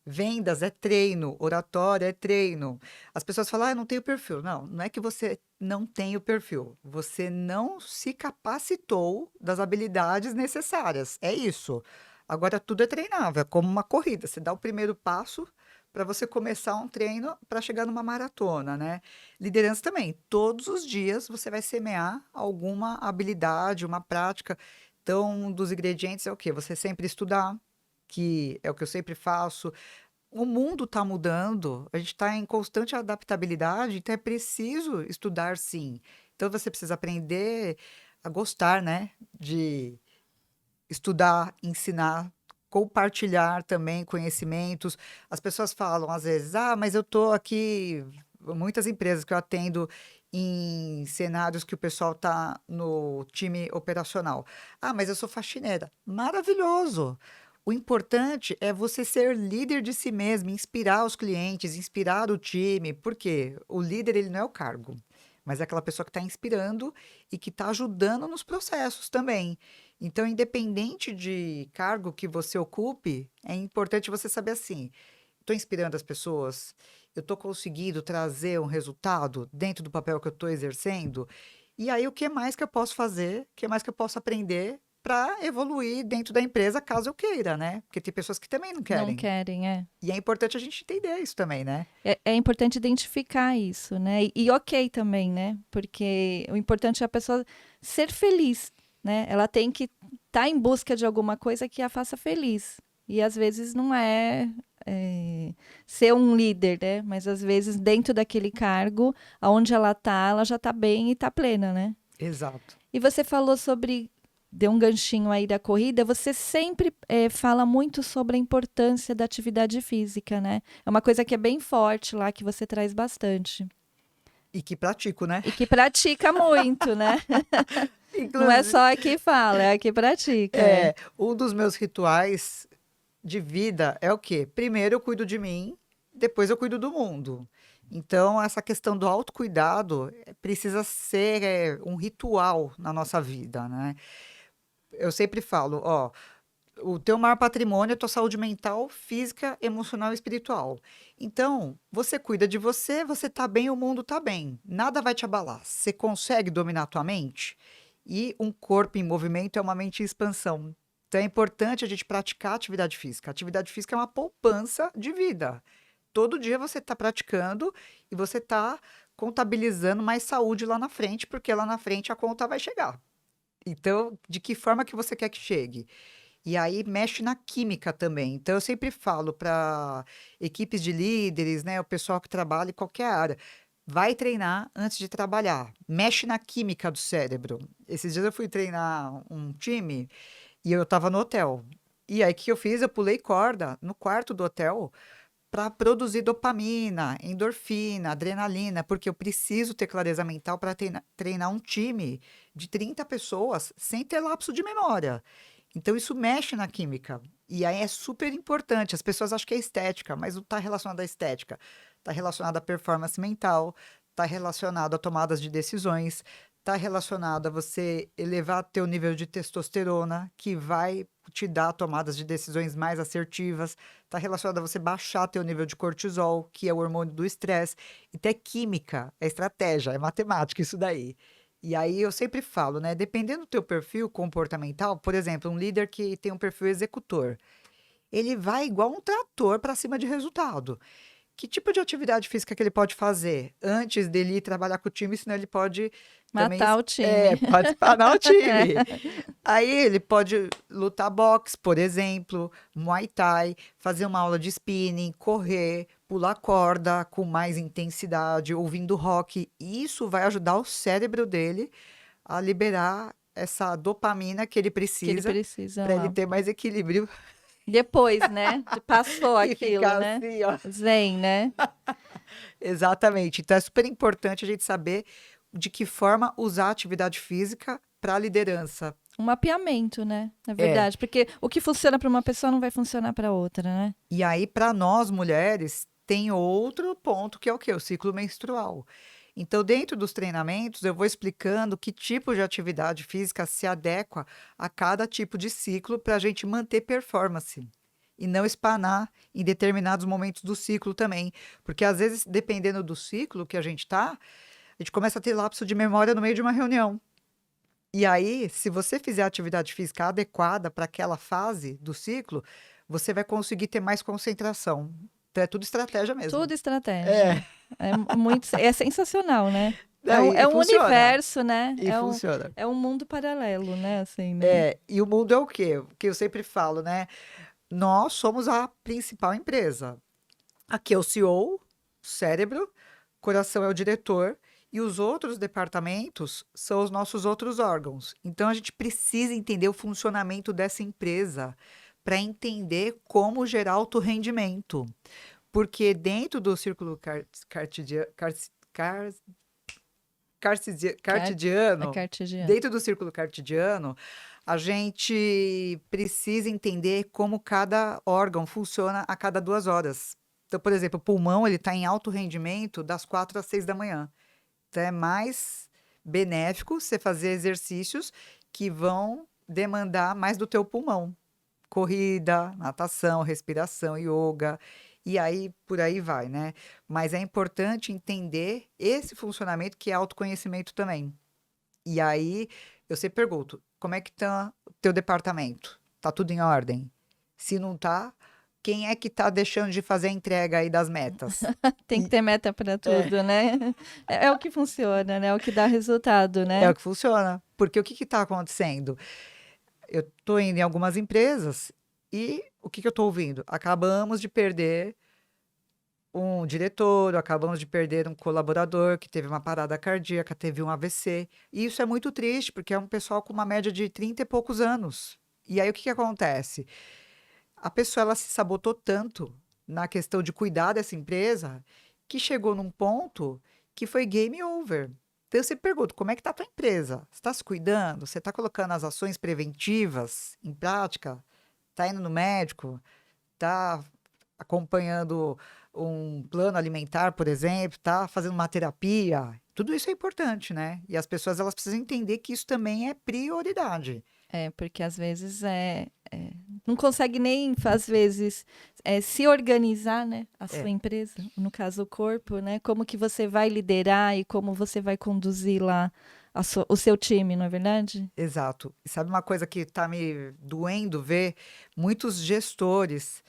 Vendas é treino, oratória é treino. As pessoas falam, eu não tenho perfil. Não, não é que você não tem o perfil. Você não se capacitou das habilidades necessárias. É isso. Agora tudo é treinável, é como uma corrida. Você dá o primeiro passo para você começar um treino para chegar numa maratona, né? Liderança também. Todos os dias você vai semear alguma habilidade, uma prática. Então, um dos ingredientes é o quê? Você sempre estudar, que é o que eu sempre faço. O mundo está mudando, a gente está em constante adaptabilidade, então é preciso estudar sim. Então você precisa aprender a gostar, né? De estudar, ensinar, compartilhar também conhecimentos. As pessoas falam às vezes, mas eu estou aqui, muitas empresas que eu atendo em cenários que o pessoal está no time operacional. Mas eu sou faxineira. Maravilhoso! O importante é você ser líder de si mesmo, inspirar os clientes, inspirar o time, porque o líder ele não é o cargo, mas é aquela pessoa que está inspirando e que está ajudando nos processos também. Então, independente de cargo que você ocupe, é importante você saber assim: estou inspirando as pessoas, eu estou conseguindo trazer um resultado dentro do papel que eu estou exercendo. E aí, o que mais que eu posso fazer? O que mais que eu posso aprender para evoluir dentro da empresa, caso eu queira, né? Porque tem pessoas que também não Não querem. querem, é. E é importante a gente entender isso também, né? É importante identificar isso, né? E ok também, né? Porque o importante é a pessoa ser feliz, né? Ela tem que estar em busca de alguma coisa que a faça feliz. E às vezes não é ser um líder, né? Mas às vezes dentro daquele cargo, aonde ela já está bem e está plena, né? Exato. E você falou sobre, deu um ganchinho aí da corrida, você sempre fala muito sobre a importância da atividade física, né? É uma coisa que é bem forte lá, que você traz bastante. E que pratico, né? E que pratica muito, né? Não é Inclusive, só a que fala, é a que pratica. um dos meus rituais de vida é o quê? Primeiro eu cuido de mim, depois eu cuido do mundo. Então, essa questão do autocuidado precisa ser um ritual na nossa vida, né? Eu sempre falo, ó, o teu maior patrimônio é a tua saúde mental, física, emocional e espiritual. Então, você cuida de você, você tá bem, o mundo tá bem. Nada vai te abalar. Você consegue dominar a tua mente? E um corpo em movimento é uma mente em expansão. Então, é importante a gente praticar atividade física. Atividade física é uma poupança de vida. Todo dia você está praticando e você está contabilizando mais saúde lá na frente, porque lá na frente a conta vai chegar. Então, de que forma que você quer que chegue? E aí mexe na química também. Então, eu sempre falo para equipes de líderes, né, o pessoal que trabalha em qualquer área, vai treinar antes de trabalhar. Mexe na química do cérebro. Esses dias eu fui treinar um time e eu estava no hotel. E aí, o que eu fiz? Eu pulei corda no quarto do hotel para produzir dopamina, endorfina, adrenalina, porque eu preciso ter clareza mental para treinar um time de 30 pessoas sem ter lapso de memória. Então, isso mexe na química. E aí é super importante. As pessoas acham que é estética, mas não está relacionado à estética. Está relacionado à performance mental, está relacionado a tomadas de decisões, está relacionado a você elevar teu nível de testosterona, que vai te dar tomadas de decisões mais assertivas. Está relacionado a você baixar teu nível de cortisol, que é o hormônio do estresse. Então é química, é estratégia, é matemática isso daí. E aí eu sempre falo, né? Dependendo do teu perfil comportamental, por exemplo, um líder que tem um perfil executor, ele vai igual um trator para cima de resultado. Que tipo de atividade física que ele pode fazer antes dele ir trabalhar com o time, senão ele pode também Matar o time. participar no time. Aí ele pode lutar boxe, por exemplo, Muay Thai, fazer uma aula de spinning, correr, pular corda com mais intensidade, ouvindo rock. E isso vai ajudar o cérebro dele a liberar essa dopamina que ele Que ele precisa precisa para ele lá. ter mais equilíbrio Depois, né? Passou e aquilo, ficar né? assim, ó. Zen, né? Exatamente. Então é super importante a gente saber de que forma usar a atividade física para a liderança. Um mapeamento, né? Na É. verdade. Porque o que funciona para uma pessoa não vai funcionar para outra, né? E aí, para nós mulheres, tem outro ponto que é o quê? O ciclo menstrual. Então, dentro dos treinamentos, eu vou explicando que tipo de atividade física se adequa a cada tipo de ciclo para a gente manter performance. E não espanar em determinados momentos do ciclo também. Porque, às vezes, dependendo do ciclo que a gente tá, a gente começa a ter lapso de memória no meio de uma reunião. E aí, se você fizer a atividade física adequada para aquela fase do ciclo, você vai conseguir ter mais concentração. Então, é tudo estratégia mesmo. Tudo estratégia. É sensacional, né? Daí, É um funciona. universo, né? E funciona. É um mundo paralelo, né? Assim, né? E o mundo é o quê? O que eu sempre falo, né? Nós somos a principal empresa. Aqui é o CEO, cérebro, coração é o diretor, e os outros departamentos são os nossos outros órgãos. Então, a gente precisa entender o funcionamento dessa empresa para entender como gerar alto rendimento. Porque dentro do círculo cartesiano, A cartesiana. dentro do círculo cartesiano, a gente precisa entender como cada órgão funciona a cada 2 horas. Então, por exemplo, o pulmão ele está em alto rendimento das 4 às 6 da manhã. Então, é mais benéfico você fazer exercícios que vão demandar mais do teu pulmão. Corrida, natação, respiração, yoga, e aí por aí vai, né? Mas é importante entender esse funcionamento que é autoconhecimento também. E aí eu sempre pergunto, como é que tá o teu departamento? Tá tudo em ordem? Se não tá, quem é que tá deixando de fazer a entrega aí das metas? Tem que ter meta para tudo, né? É o que funciona, né? É o que dá resultado, né? É o que funciona. Porque o que está acontecendo? Eu estou indo em algumas empresas e o que eu estou ouvindo? Acabamos de perder um diretor, acabamos de perder um colaborador que teve uma parada cardíaca, teve um AVC. E isso é muito triste, porque é um pessoal com uma média de 30 e poucos anos. E aí o que acontece? A pessoa ela se sabotou tanto na questão de cuidar dessa empresa que chegou num ponto que foi game over. Então eu sempre pergunto, como é que está a tua empresa? Você está se cuidando? Você está colocando as ações preventivas em prática? Está indo no médico? Está acompanhando um plano alimentar, por exemplo? Está fazendo uma terapia? Tudo isso é importante, né? E as pessoas elas precisam entender que isso também é prioridade. Porque às vezes não consegue nem, às vezes, se organizar, né? A sua empresa, no caso o corpo, né? Como que você vai liderar e como você vai conduzir lá o seu time, não é verdade? Exato. E sabe uma coisa que está me doendo ver? Muitos gestores,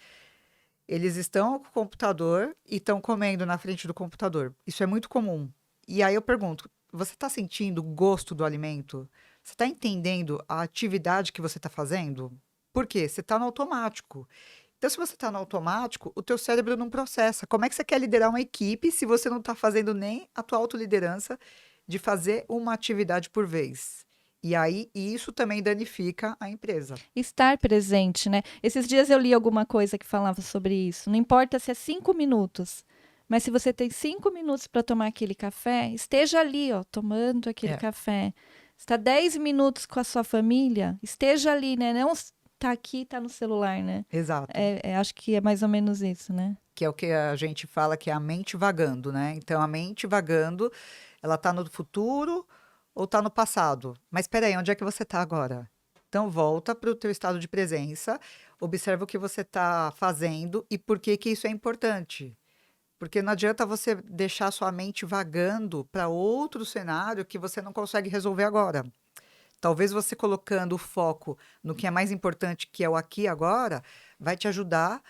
eles estão com o computador e estão comendo na frente do computador. Isso é muito comum. E aí eu pergunto, você está sentindo o gosto do alimento? Você está entendendo a atividade que você está fazendo? Por quê? Você está no automático. Então, se você está no automático, o teu cérebro não processa. Como é que você quer liderar uma equipe se você não está fazendo nem a tua autoliderança de fazer uma atividade por vez? E aí, isso também danifica a empresa. Estar presente, né? Esses dias eu li alguma coisa que falava sobre isso. Não importa se é 5 minutos, mas se você tem 5 minutos para tomar aquele café, esteja ali, ó, tomando aquele É, café. Está 10 minutos com a sua família, esteja ali, né? Não tá aqui, tá no celular, né? exato. Acho que é mais ou menos isso, né? Que é o que a gente fala que é a mente vagando, né? Então, a mente vagando, ela tá no futuro ou tá no passado? Mas espera aí, onde é que você tá agora? Então, volta para o teu estado de presença, observa o que você está fazendo e por que que isso é importante. Porque não adianta você deixar sua mente vagando para outro cenário que você não consegue resolver agora. Talvez você colocando o foco no que é mais importante, que é o aqui e agora, vai te ajudar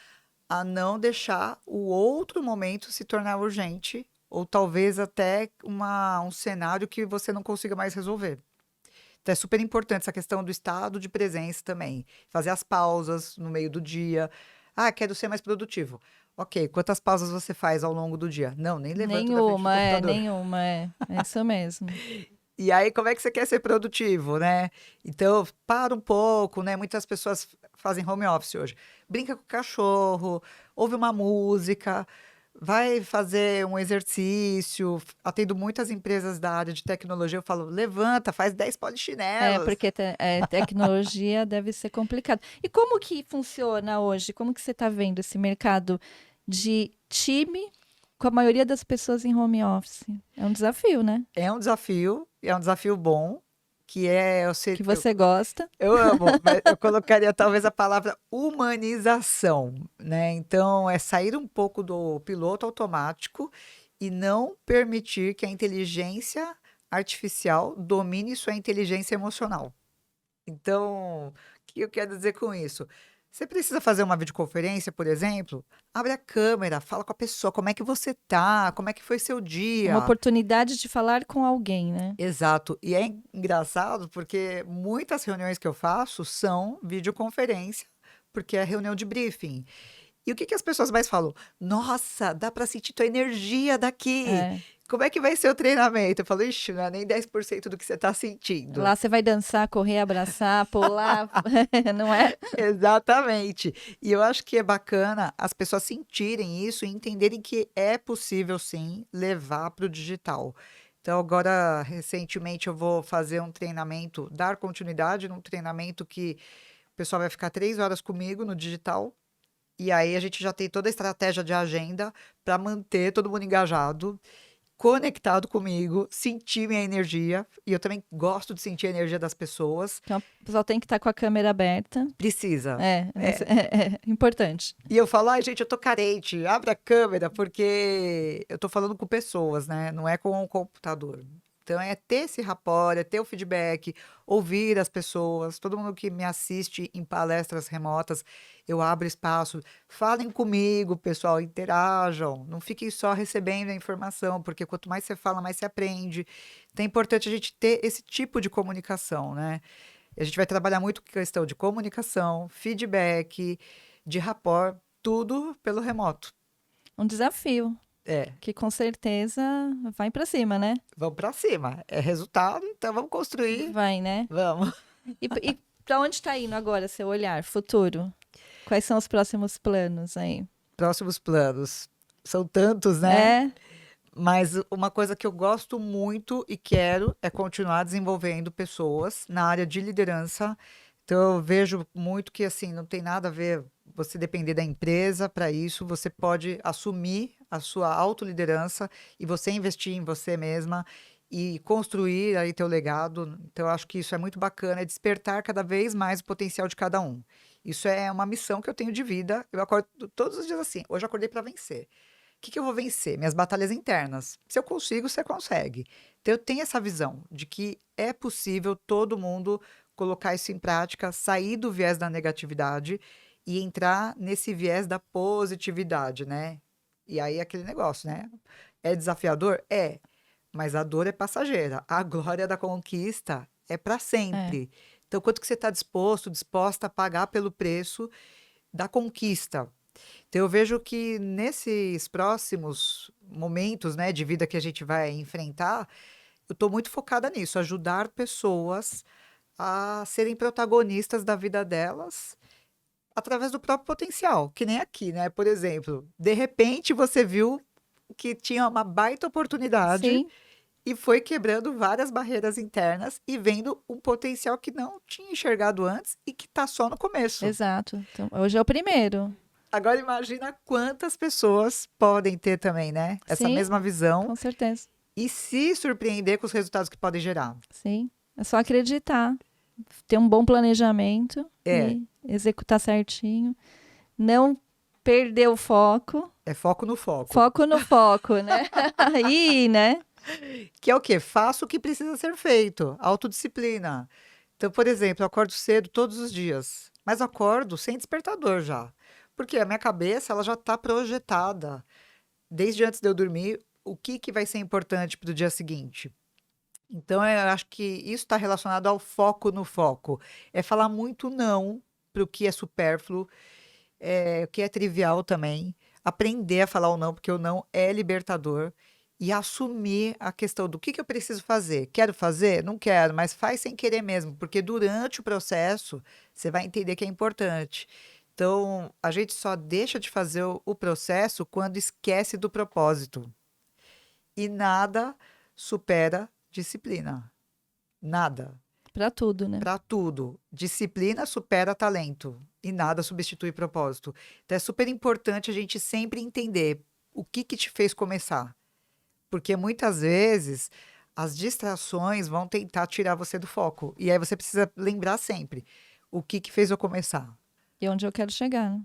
a não deixar o outro momento se tornar urgente, ou talvez até um cenário que você não consiga mais resolver. Então é super importante essa questão do estado de presença também. Fazer as pausas no meio do dia. Ah, quero ser mais produtivo. Ok, quantas pausas você faz ao longo do dia? Não, nem levanta da frente do computador. Nenhuma, é isso mesmo. E aí, como é que você quer ser produtivo, né? Então, para um pouco, né? Muitas pessoas fazem home office hoje. Brinca com o cachorro, ouve uma música, vai fazer um exercício. Atendo muitas empresas da área de tecnologia, eu falo, levanta, faz 10 polichinelos. Porque tecnologia deve ser complicado. E como que funciona hoje? Como que você está vendo esse mercado de time com a maioria das pessoas em home office? É um desafio, né? É um desafio bom, que é Que você gosta. eu amo, mas eu colocaria talvez a palavra humanização, né? Então, é sair um pouco do piloto automático e não permitir que a inteligência artificial domine sua inteligência emocional. Então, o que eu quero dizer com isso? Você precisa fazer uma videoconferência, por exemplo? Abre a câmera, fala com a pessoa, como é que você tá? Como é que foi seu Uma dia? oportunidade de falar com alguém, né? Exato. E é engraçado porque muitas reuniões que eu faço são videoconferência, porque é reunião de briefing. E o que que as pessoas mais falam? Nossa, dá para sentir tua energia daqui. É. Como é que vai ser o treinamento? Eu falo, ixi, não é nem 10% do que você está sentindo. Lá você vai dançar, correr, abraçar, pular, não é? Exatamente. E eu acho que é bacana as pessoas sentirem isso e entenderem que é possível, sim, levar para o digital. Então, agora, recentemente, eu vou fazer um treinamento, dar continuidade num treinamento que o pessoal vai ficar 3 horas comigo no digital. E aí a gente já tem toda a estratégia de agenda para manter todo mundo engajado, conectado comigo, sentir minha energia. E eu também gosto de sentir a energia das pessoas. Então, o pessoal tem que estar com a câmera aberta. Precisa. É importante. E eu falo, ai, gente, eu tô carente, abre a câmera, porque eu tô falando com pessoas, né? Não é com o computador. Então, é ter esse rapport, é ter o feedback, ouvir as pessoas. Todo mundo que me assiste em palestras remotas, eu abro espaço. Falem comigo, pessoal, interajam. Não fiquem só recebendo a informação, porque quanto mais você fala, mais você aprende. Então, é importante a gente ter esse tipo de comunicação, né? A gente vai trabalhar muito com questão de comunicação, feedback, de rapport, tudo pelo remoto. Um desafio, É, que com certeza vai para cima, né? vamos para cima. É resultado, então vamos construir. Vai, né? Vamos. E para onde está indo agora seu olhar, futuro? Quais são os próximos planos aí? Próximos planos. São tantos, né? É, Mas uma coisa que eu gosto muito e quero é continuar desenvolvendo pessoas na área de liderança. Então, eu vejo muito que, assim, não tem nada a ver você depender da empresa para isso. Você pode assumir a sua autoliderança e você investir em você mesma e construir aí teu legado. Então, eu acho que isso é muito bacana, é despertar cada vez mais o potencial de cada um. Isso é uma missão que eu tenho de vida. Eu acordo todos os dias assim. Hoje eu acordei para vencer. O que que eu vou vencer? Minhas batalhas internas. Se eu consigo, você consegue. Então, eu tenho essa visão de que é possível todo mundo colocar isso em prática, sair do viés da negatividade e entrar nesse viés da positividade, né? E aí, aquele negócio, né? É desafiador? É. Mas a dor é passageira. A glória da conquista é para é. sempre. Então, quanto que você está disposto, disposta a pagar pelo preço da conquista? Então, eu vejo que nesses próximos momentos, né, de vida que a gente vai enfrentar, eu estou muito focada nisso, ajudar pessoas a serem protagonistas da vida delas através do próprio potencial, que nem aqui, né? Por exemplo, de repente você viu que tinha uma baita oportunidade Sim, e foi quebrando várias barreiras internas e vendo um potencial que não tinha enxergado antes e que está só no começo. exato. Então, hoje é o primeiro. Agora imagina quantas pessoas podem ter também, né? Essa Sim, mesma visão com certeza. e se surpreender com os resultados que podem gerar. Sim. É só acreditar, ter um bom planejamento É, e executar certinho. Não perder o foco. é foco no foco. Foco no foco, né? Aí, né? Que é o quê? Faça o que precisa ser feito. Autodisciplina. Então, por exemplo, eu acordo cedo todos os dias, mas acordo sem despertador já. Porque a minha cabeça ela já está projetada, desde antes de eu dormir, o que, que vai ser importante para o dia seguinte. Então, eu acho que isso está relacionado ao foco no foco. É falar muito não para o que é supérfluo, o que é trivial também. Aprender a falar o não, porque o não é libertador. E assumir a questão do que eu preciso fazer. Quero fazer? Não quero, mas faz sem querer mesmo, porque durante o processo você vai entender que é importante. Então, a gente só deixa de fazer o processo quando esquece do propósito. E nada supera disciplina. Nada. Pra tudo, né? Para tudo. Disciplina supera talento. E nada substitui propósito. Então, é super importante a gente sempre entender o que te fez começar. Porque muitas vezes as distrações vão tentar tirar você do foco. E aí você precisa lembrar sempre o que fez eu começar. E onde eu quero chegar, né?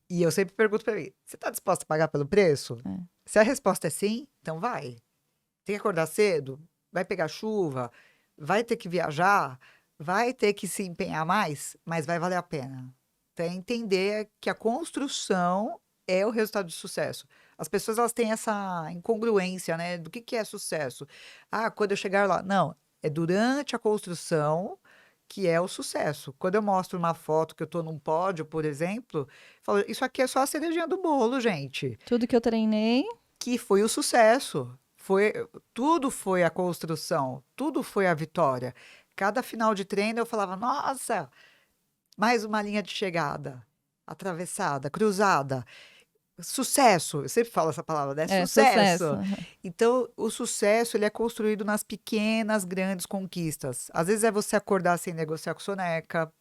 E eu sempre pergunto para mim: você está disposto a pagar pelo preço? É. Se a resposta é sim, então vai. Tem que acordar cedo? Vai pegar chuva? Vai ter que viajar? Vai ter que se empenhar mais? Mas vai valer a pena. Então, é entender que a construção é o resultado de sucesso. As pessoas elas têm essa incongruência, né? Do que é sucesso? Ah, quando eu chegar lá. Não, é durante a construção que é o sucesso. Quando eu mostro uma foto que eu estou num pódio, por exemplo, eu falo, isso aqui é só a cerejinha do bolo, gente. Tudo que eu treinei, Que foi o sucesso. Tudo foi a construção, tudo foi a vitória. Cada final de treino eu falava, nossa, mais uma linha de chegada, atravessada, cruzada. Sucesso, eu sempre falo essa palavra, né? é Sucesso. sucesso. Então, o sucesso, ele é construído nas pequenas, grandes conquistas. Às vezes é você acordar sem negociar com soneca,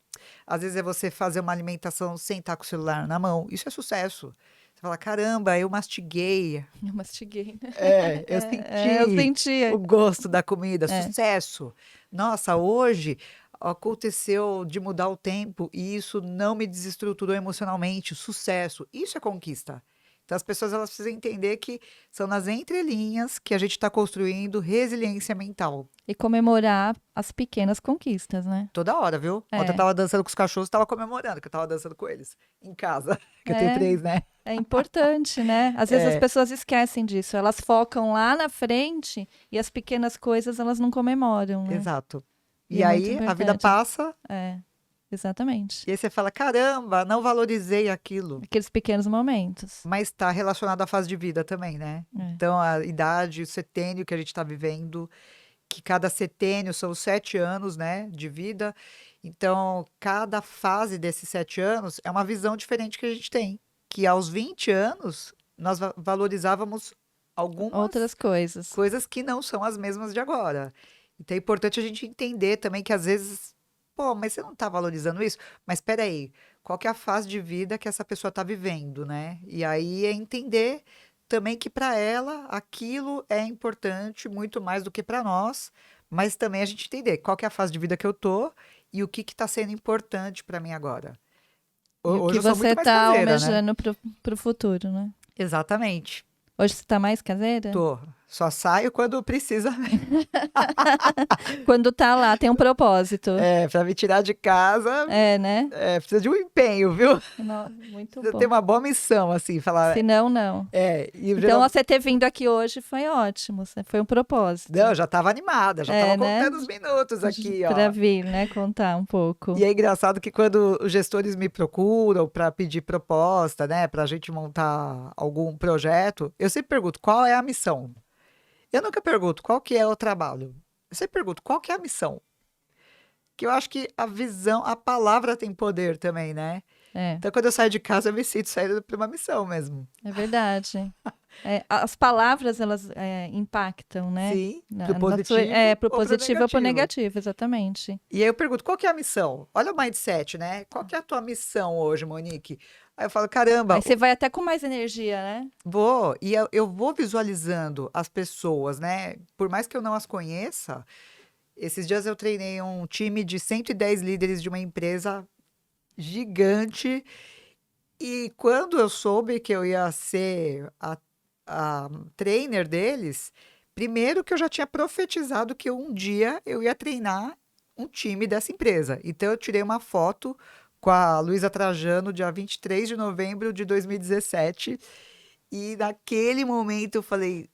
às vezes é você fazer uma alimentação sem estar com o celular na mão. Isso é sucesso. Você fala, caramba, eu mastiguei. Eu mastiguei, né? Eu Eu senti senti. o gosto da comida, É. sucesso. Nossa, hoje aconteceu de mudar o tempo e isso não me desestruturou emocionalmente, sucesso. Isso é conquista. Então as pessoas elas precisam entender que são nas entrelinhas que a gente está construindo resiliência mental. E comemorar as pequenas conquistas, né? Toda hora, viu? Ontem eu É. tava dançando com os cachorros, tava comemorando, que eu tava dançando com eles em casa. Que eu tenho É. 3, né? É importante, né? Às vezes as pessoas esquecem disso. Elas focam lá na frente e as pequenas coisas elas não comemoram, né? Exato. E E é muito aí a vida importante. passa É, exatamente. e aí você fala, caramba, não valorizei aquilo. Aqueles pequenos momentos. Mas está relacionado à fase de vida também, né? É. Então, a idade, o setênio que a gente está vivendo, que cada setênio são 7 anos, né, de vida. Então, cada fase desses 7 anos é uma visão diferente que a gente tem. Que aos 20 anos, nós valorizávamos algumas Outras coisas. coisas que não são as mesmas de agora. Então, é importante a gente entender também que às vezes, pô, mas você não está valorizando isso? Mas espera aí, qual que é a fase de vida que essa pessoa está vivendo, né? E aí é entender também que para ela aquilo é importante muito mais do que para nós, mas também a gente entender qual que é a fase de vida que eu tô e o que está sendo importante para mim agora. E o Hoje que eu sou você muito mais tá caseira, né? almejando pro futuro, né? Exatamente. Hoje você tá mais caseira? Tô. Só saio quando precisa. Quando tá lá, tem um propósito. Para me tirar de casa, É, né? precisa de um empenho, viu? Muito Precisa bom. ter uma boa missão, assim, falar. Se não, não. E Então, você ter vindo aqui hoje foi ótimo. Foi um propósito. Não, eu já estava animada, já estava né? contando os minutos aqui, ó. Pra vir, né? Contar um pouco. E é engraçado que quando os gestores me procuram para pedir proposta, né, para a gente montar algum projeto, eu sempre pergunto qual é a missão. Eu nunca pergunto qual que é o trabalho. Eu sempre pergunto qual que é a missão. que eu acho que a visão, a palavra tem poder também, né? É, Então, quando eu saio de casa, eu me sinto saindo para uma missão mesmo. é verdade. As palavras, elas impactam, né? Sim, pro positivo Pro ou pro positivo ou pro negativo. negativo, exatamente. E aí eu pergunto, qual que é a missão? Olha o mindset, né? Qual que é a tua missão hoje, Monique? Aí eu falo, caramba, Aí você vai até com mais energia, né? vou, e eu vou visualizando as pessoas, né? Por mais que eu não as conheça, esses dias eu treinei um time de 110 líderes de uma empresa gigante. E quando eu soube que eu ia ser a trainer deles, primeiro que eu já tinha profetizado que um dia eu ia treinar um time dessa empresa. Então eu tirei uma foto com a Luísa Trajano, dia 23 de novembro de 2017. E naquele momento eu falei: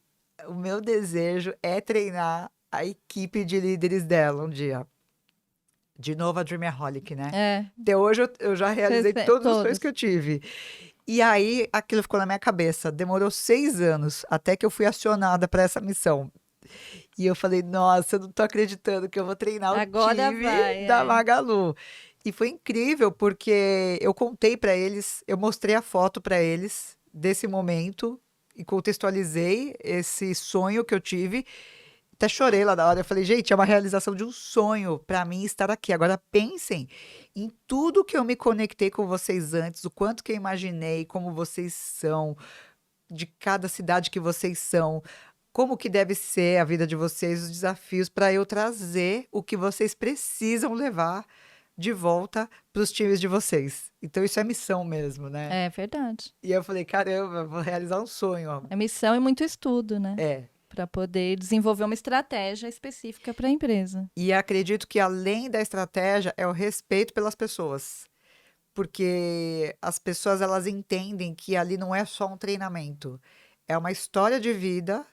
o meu desejo é treinar a equipe de líderes dela um dia. De novo a Dreamaholic, né? É, Até hoje eu já realizei todos os sonhos todos. que eu tive. E aí aquilo ficou na minha cabeça. Demorou 6 anos até que eu fui acionada para essa missão. E eu falei, nossa, eu não tô acreditando que eu vou treinar o Agora time vai, da Magalu. E foi incrível porque eu contei para eles, eu mostrei a foto para eles desse momento e contextualizei esse sonho que eu tive. Até chorei lá na hora. Eu falei, gente, é uma realização de um sonho para mim estar aqui. Agora pensem em tudo que eu me conectei com vocês antes, o quanto que eu imaginei, como vocês são, de cada cidade que vocês são, como que deve ser a vida de vocês, os desafios, para eu trazer o que vocês precisam levar de volta para os times de vocês. Então isso é missão mesmo, né? É verdade. E eu falei, caramba, eu vou realizar um sonho, ó. É missão e muito estudo, né? É. Para poder desenvolver uma estratégia específica para a empresa. E acredito que além da estratégia é o respeito pelas pessoas. Porque as pessoas elas entendem que ali não é só um treinamento, é uma história de vida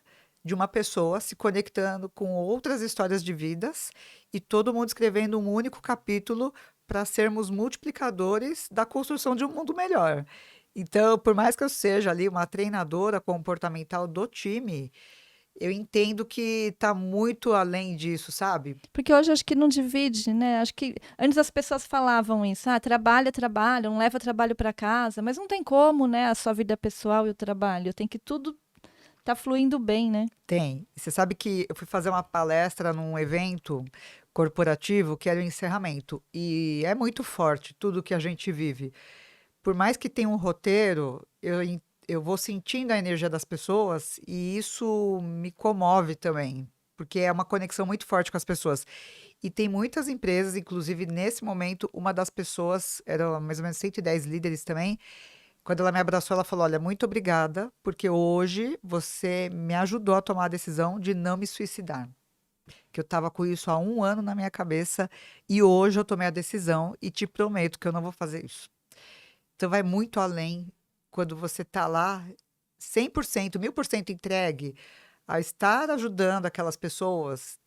de uma pessoa se conectando com outras histórias de vidas e todo mundo escrevendo um único capítulo para sermos multiplicadores da construção de um mundo melhor. Então, por mais que eu seja ali uma treinadora comportamental do time, eu entendo que está muito além disso, sabe? Porque hoje acho que não divide, né? Acho que antes as pessoas falavam isso, trabalha, trabalha, não leva trabalho para casa, mas não tem como, né? A sua vida pessoal e o trabalho, tem que tudo tá fluindo bem, né? Tem. E você sabe que eu fui fazer uma palestra num evento corporativo que era o encerramento. E é muito forte tudo que a gente vive. Por mais que tenha um roteiro, eu vou sentindo a energia das pessoas e isso me comove também, porque é uma conexão muito forte com as pessoas. E tem muitas empresas, inclusive nesse momento, uma das pessoas, eram mais ou menos 110 líderes também. Quando ela me abraçou, ela falou: Olha, muito obrigada, porque hoje você me ajudou a tomar a decisão de não me suicidar. Que eu estava com isso há um ano na minha cabeça e hoje eu tomei a decisão e te prometo que eu não vou fazer isso. Então vai muito além quando você está lá 100%, 1000% entregue a estar ajudando aquelas pessoas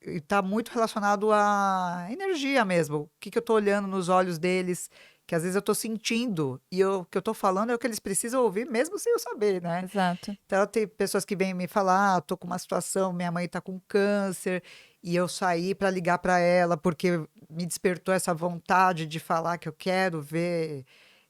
e está muito relacionado à energia mesmo. O que que eu estou olhando nos olhos deles, que às vezes eu estou sentindo e o que eu estou falando é o que eles precisam ouvir, mesmo sem eu saber, né? Exato. Então, tem pessoas que vêm me falar, tô com uma situação, minha mãe tá com câncer, e eu saí para ligar para ela porque me despertou essa vontade de falar que eu quero ver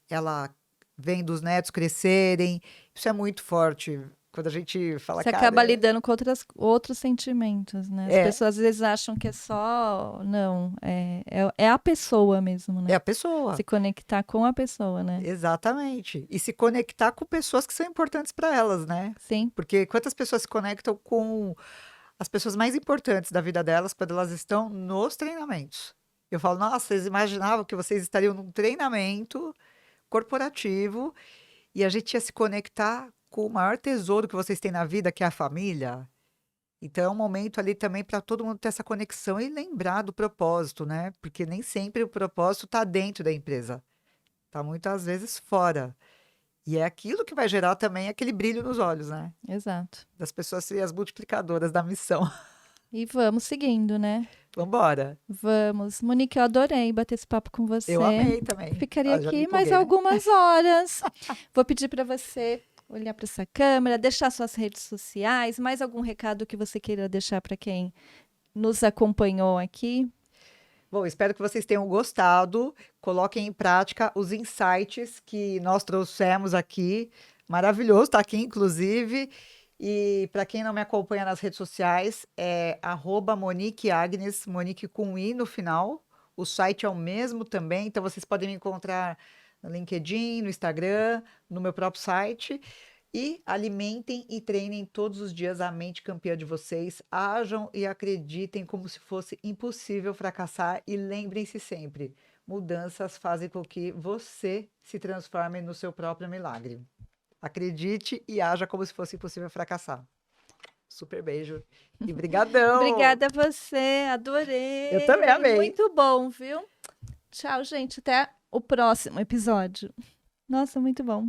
ela vendo os netos crescerem. Isso é muito forte. Quando a gente fala, Você cara, acaba lidando com outros sentimentos, né? As é, pessoas às vezes acham que é só. Não, é a pessoa mesmo, é né? a pessoa. Se conectar com a pessoa, né? Exatamente. E se conectar com pessoas que são importantes para elas, né? Sim, Porque quantas pessoas se conectam com as pessoas mais importantes da vida delas quando elas estão nos treinamentos? Eu falo, nossa, vocês imaginavam que vocês estariam num treinamento corporativo e a gente ia se conectar com o maior tesouro que vocês têm na vida, que é a família. Então é um momento ali também para todo mundo ter essa conexão e lembrar do propósito, né? Porque nem sempre o propósito está dentro da empresa, está muitas vezes fora. E é aquilo que vai gerar também aquele brilho nos olhos, né? exato. Das pessoas serem as multiplicadoras da missão. E vamos seguindo, né? Vambora. Vamos. Monique, eu adorei bater esse papo com Eu você. amei também. Ficaria Já me aqui mais empolguei, né? algumas horas. Vou pedir para você olhar para essa câmera, deixar suas redes sociais, mais algum recado que você queira deixar para quem nos acompanhou aqui? Bom, espero que vocês tenham gostado. Coloquem em prática os insights que nós trouxemos aqui. Maravilhoso estar aqui, inclusive. E para quem não me acompanha nas redes sociais, é @MoniqueAgnes, Monique com I no final. O site é o mesmo também, então vocês podem me encontrar no LinkedIn, no Instagram, no meu próprio site. E alimentem e treinem todos os dias a mente campeã de vocês. Ajam e acreditem como se fosse impossível fracassar. E lembrem-se sempre: mudanças fazem com que você se transforme no seu próprio milagre. Acredite e haja como se fosse impossível fracassar. Super beijo e brigadão. Obrigada a você, adorei. Eu também amei. Muito bom, viu? Tchau, gente. Até o próximo episódio. Nossa, muito bom.